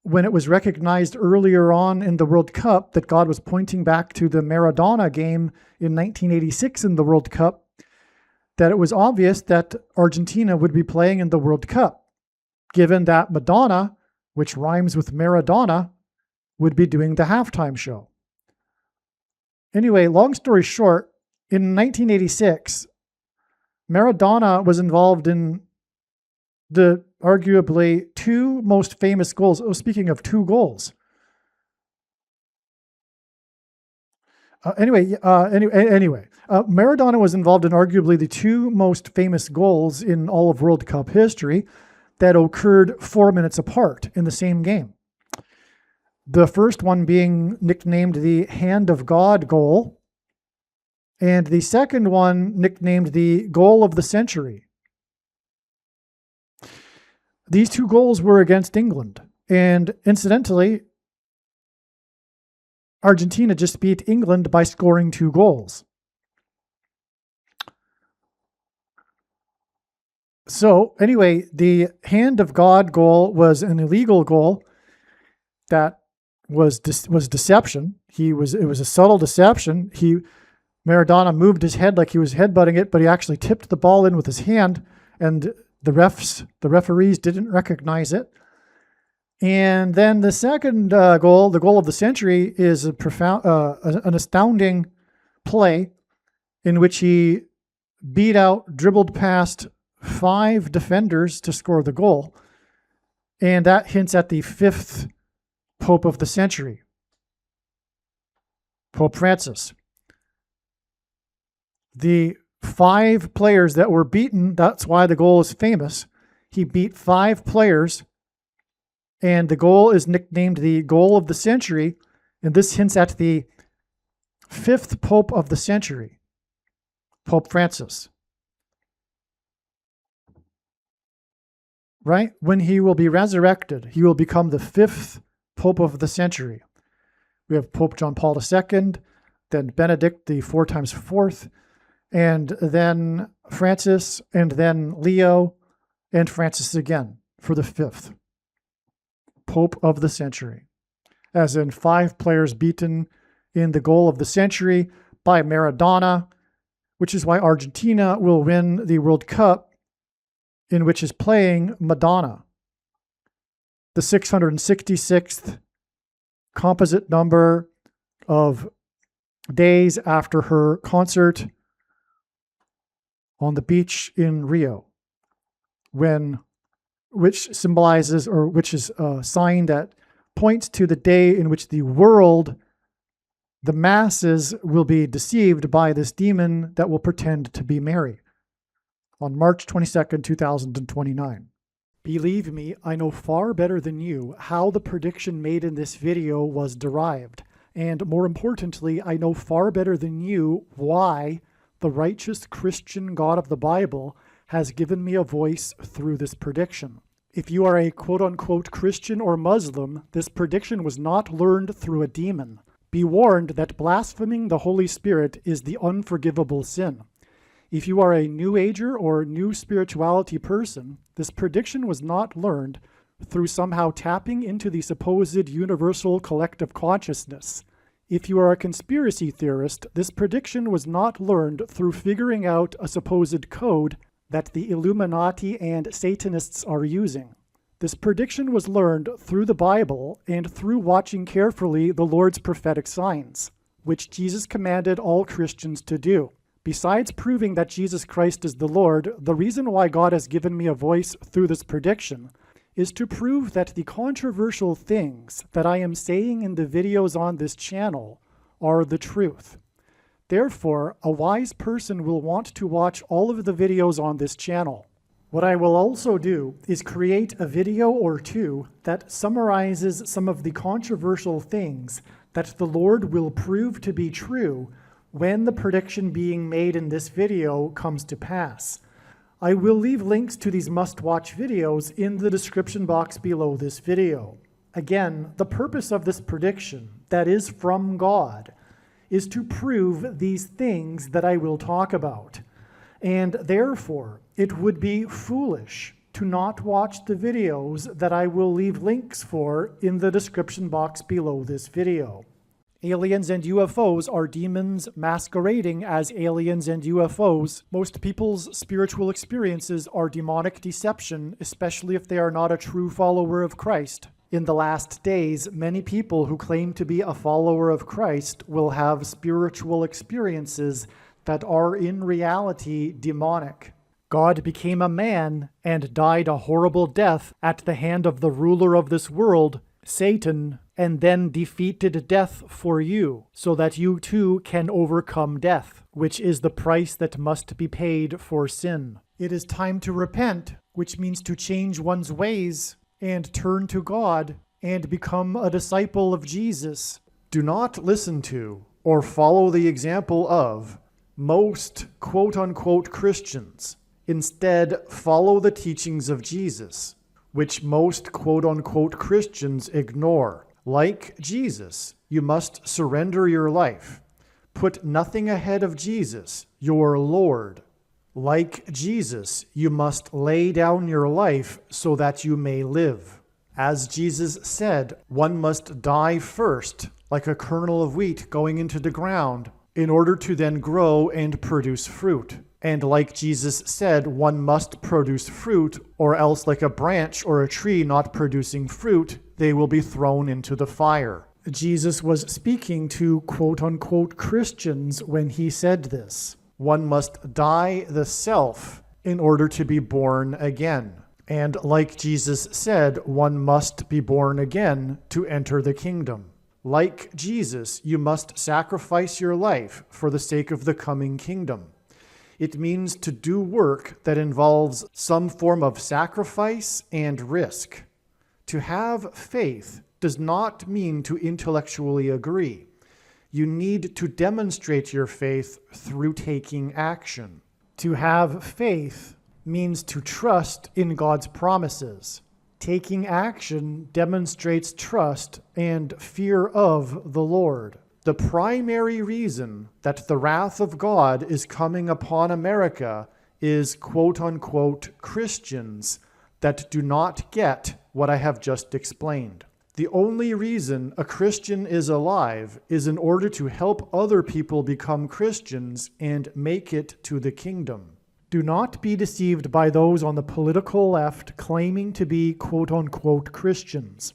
when it was recognized earlier on in the World Cup that God was pointing back to the Maradona game in 1986 in the World Cup, that it was obvious that Argentina would be playing in the World Cup, given that Madonna, which rhymes with Maradona, would be doing the halftime show. Anyway, long story short, in 1986, Maradona was involved in the arguably two most famous goals. Oh, speaking of two goals. Maradona was involved in arguably the two most famous goals in all of World Cup history that occurred 4 minutes apart in the same game. The first one being nicknamed the Hand of God goal, and the second one nicknamed the goal of the century. These two goals were against England, and incidentally, Argentina just beat England by scoring 2 goals. So anyway, the hand of God goal was an illegal goal that was deception. It was a subtle deception. Maradona moved his head like he was headbutting it, but he actually tipped the ball in with his hand, and the referees didn't recognize it. And then the second goal, the goal of the century, is an astounding play in which he dribbled past 5 defenders to score the goal. And that hints at the 5th Pope of the century, Pope Francis. The 5 players that were beaten, that's why the goal is famous. He beat 5 players, and the goal is nicknamed the goal of the century, and this hints at the 5th Pope of the century, Pope Francis. Right? When he will be resurrected, he will become the 5th Pope of the century. We have Pope John Paul II, then Benedict, the 4 times 4th, and then Francis, and then Leo, and Francis again for the 5th Pope of the century. As in 5 players beaten in the goal of the century by Maradona, which is why Argentina will win the World Cup, in which is playing Madonna, the 666th composite number of days after her concert on the beach in Rio, which symbolizes, or which is a sign that points to the day in which the world, the masses, will be deceived by this demon that will pretend to be Mary on March 22nd, 2029. Believe me, I know far better than you how the prediction made in this video was derived. And more importantly, I know far better than you why the righteous Christian God of the Bible has given me a voice through this prediction. If you are a quote-unquote Christian or Muslim, this prediction was not learned through a demon. Be warned that blaspheming the Holy Spirit is the unforgivable sin. If you are a New Ager or New Spirituality person, this prediction was not learned through somehow tapping into the supposed universal collective consciousness. If you are a conspiracy theorist, this prediction was not learned through figuring out a supposed code that the Illuminati and Satanists are using. This prediction was learned through the Bible and through watching carefully the Lord's prophetic signs, which Jesus commanded all Christians to do. Besides proving that Jesus Christ is the Lord, the reason why God has given me a voice through this prediction is to prove that the controversial things that I am saying in the videos on this channel are the truth. Therefore, a wise person will want to watch all of the videos on this channel. What I will also do is create a video or 2 that summarizes some of the controversial things that the Lord will prove to be true when the prediction being made in this video comes to pass. I will leave links to these must-watch videos in the description box below this video. Again, the purpose of this prediction, that is from God, is to prove these things that I will talk about. And therefore, it would be foolish to not watch the videos that I will leave links for in the description box below this video. Aliens and UFOs are demons masquerading as aliens and UFOs. Most people's spiritual experiences are demonic deception, especially if they are not a true follower of Christ. In the last days, many people who claim to be a follower of Christ will have spiritual experiences that are in reality demonic. God became a man and died a horrible death at the hand of the ruler of this world, Satan, and then defeated death for you, so that you too can overcome death, which is the price that must be paid for sin. It is time to repent, which means to change one's ways and turn to God and become a disciple of Jesus. Do not listen to or follow the example of Most quote-unquote Christians instead follow the teachings of Jesus, which most quote-unquote Christians ignore. Like Jesus, you must surrender your life. Put nothing ahead of Jesus, your Lord. Like Jesus, you must lay down your life so that you may live. As Jesus said, one must die first, like a kernel of wheat going into the ground, in order to then grow and produce fruit. And like Jesus said, one must produce fruit, or else like a branch or a tree not producing fruit, they will be thrown into the fire. Jesus was speaking to quote-unquote Christians when he said this. One must die the self in order to be born again. And like Jesus said, one must be born again to enter the kingdom. Like Jesus, you must sacrifice your life for the sake of the coming kingdom. It means to do work that involves some form of sacrifice and risk. To have faith does not mean to intellectually agree. You need to demonstrate your faith through taking action. To have faith means to trust in God's promises. Taking action demonstrates trust and fear of the Lord. The primary reason that the wrath of God is coming upon America is quote-unquote Christians that do not get what I have just explained. The only reason a Christian is alive is in order to help other people become Christians and make it to the kingdom. Do not be deceived by those on the political left claiming to be quote-unquote Christians.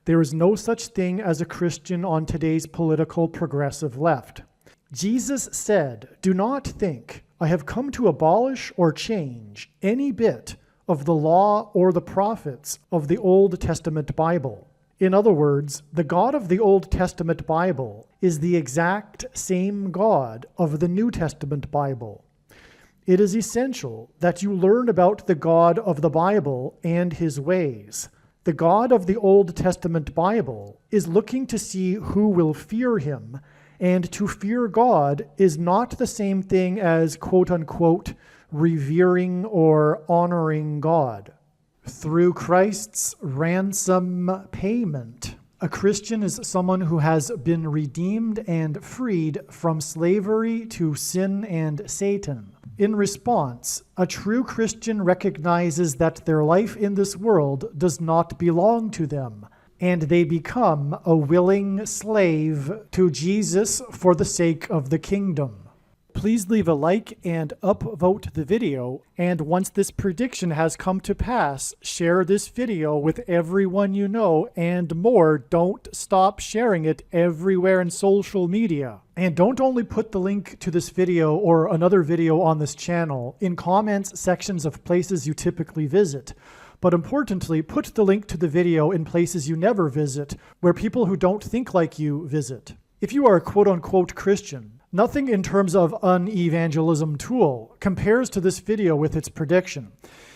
There is no such thing as a Christian on today's political progressive left. Jesus said, "Do not think I have come to abolish or change any bit of the law or the prophets of the Old Testament Bible." In other words, the God of the Old Testament Bible is the exact same God of the New Testament Bible. It is essential that you learn about the God of the Bible and his ways. The God of the Old Testament Bible is looking to see who will fear him, and to fear God is not the same thing as quote-unquote revering or honoring God. Through Christ's ransom payment, a Christian is someone who has been redeemed and freed from slavery to sin and Satan. In response, a true Christian recognizes that their life in this world does not belong to them, and they become a willing slave to Jesus for the sake of the kingdom. Please leave a like and upvote the video, and once this prediction has come to pass, share this video with everyone you know, and more, don't stop sharing it everywhere in social media. And don't only put the link to this video or another video on this channel in comments sections of places you typically visit, but importantly, put the link to the video in places you never visit, where people who don't think like you visit. If you are a quote-unquote Christian, nothing in terms of an evangelism tool compares to this video with its prediction.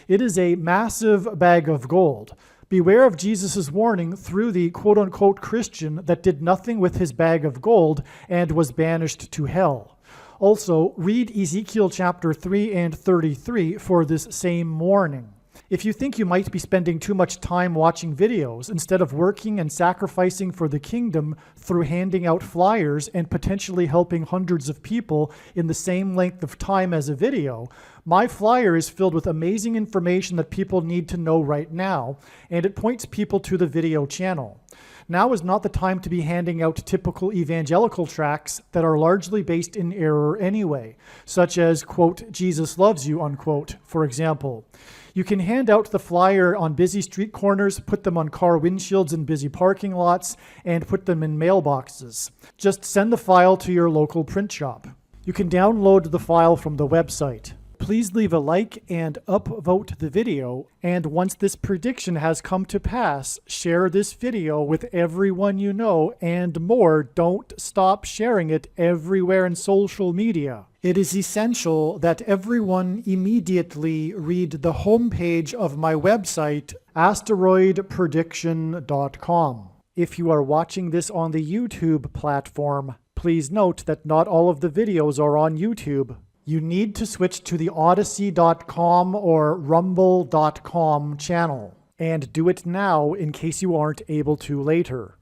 It is a massive bag of gold. Beware of Jesus' warning through the quote-unquote Christian that did nothing with his bag of gold and was banished to hell. Also, read Ezekiel chapter 3 and 33 for this same warning. If you think you might be spending too much time watching videos instead of working and sacrificing for the kingdom through handing out flyers and potentially helping hundreds of people in the same length of time as a video, my flyer is filled with amazing information that people need to know right now, and it points people to the video channel. Now is not the time to be handing out typical evangelical tracts that are largely based in error anyway, such as, quote, "Jesus loves you," unquote, for example. You can hand out the flyer on busy street corners, put them on car windshields in busy parking lots, and put them in mailboxes. Just send the file to your local print shop. You can download the file from the website. Please leave a like and upvote the video, and once this prediction has come to pass, share this video with everyone you know, and more, don't stop sharing it everywhere in social media. It is essential that everyone immediately read the homepage of my website, asteroidprediction.com. If you are watching this on the YouTube platform, Please note that not all of the videos are on YouTube. You need to switch to the Odyssey.com or Rumble.com channel, and do it now in case you aren't able to later.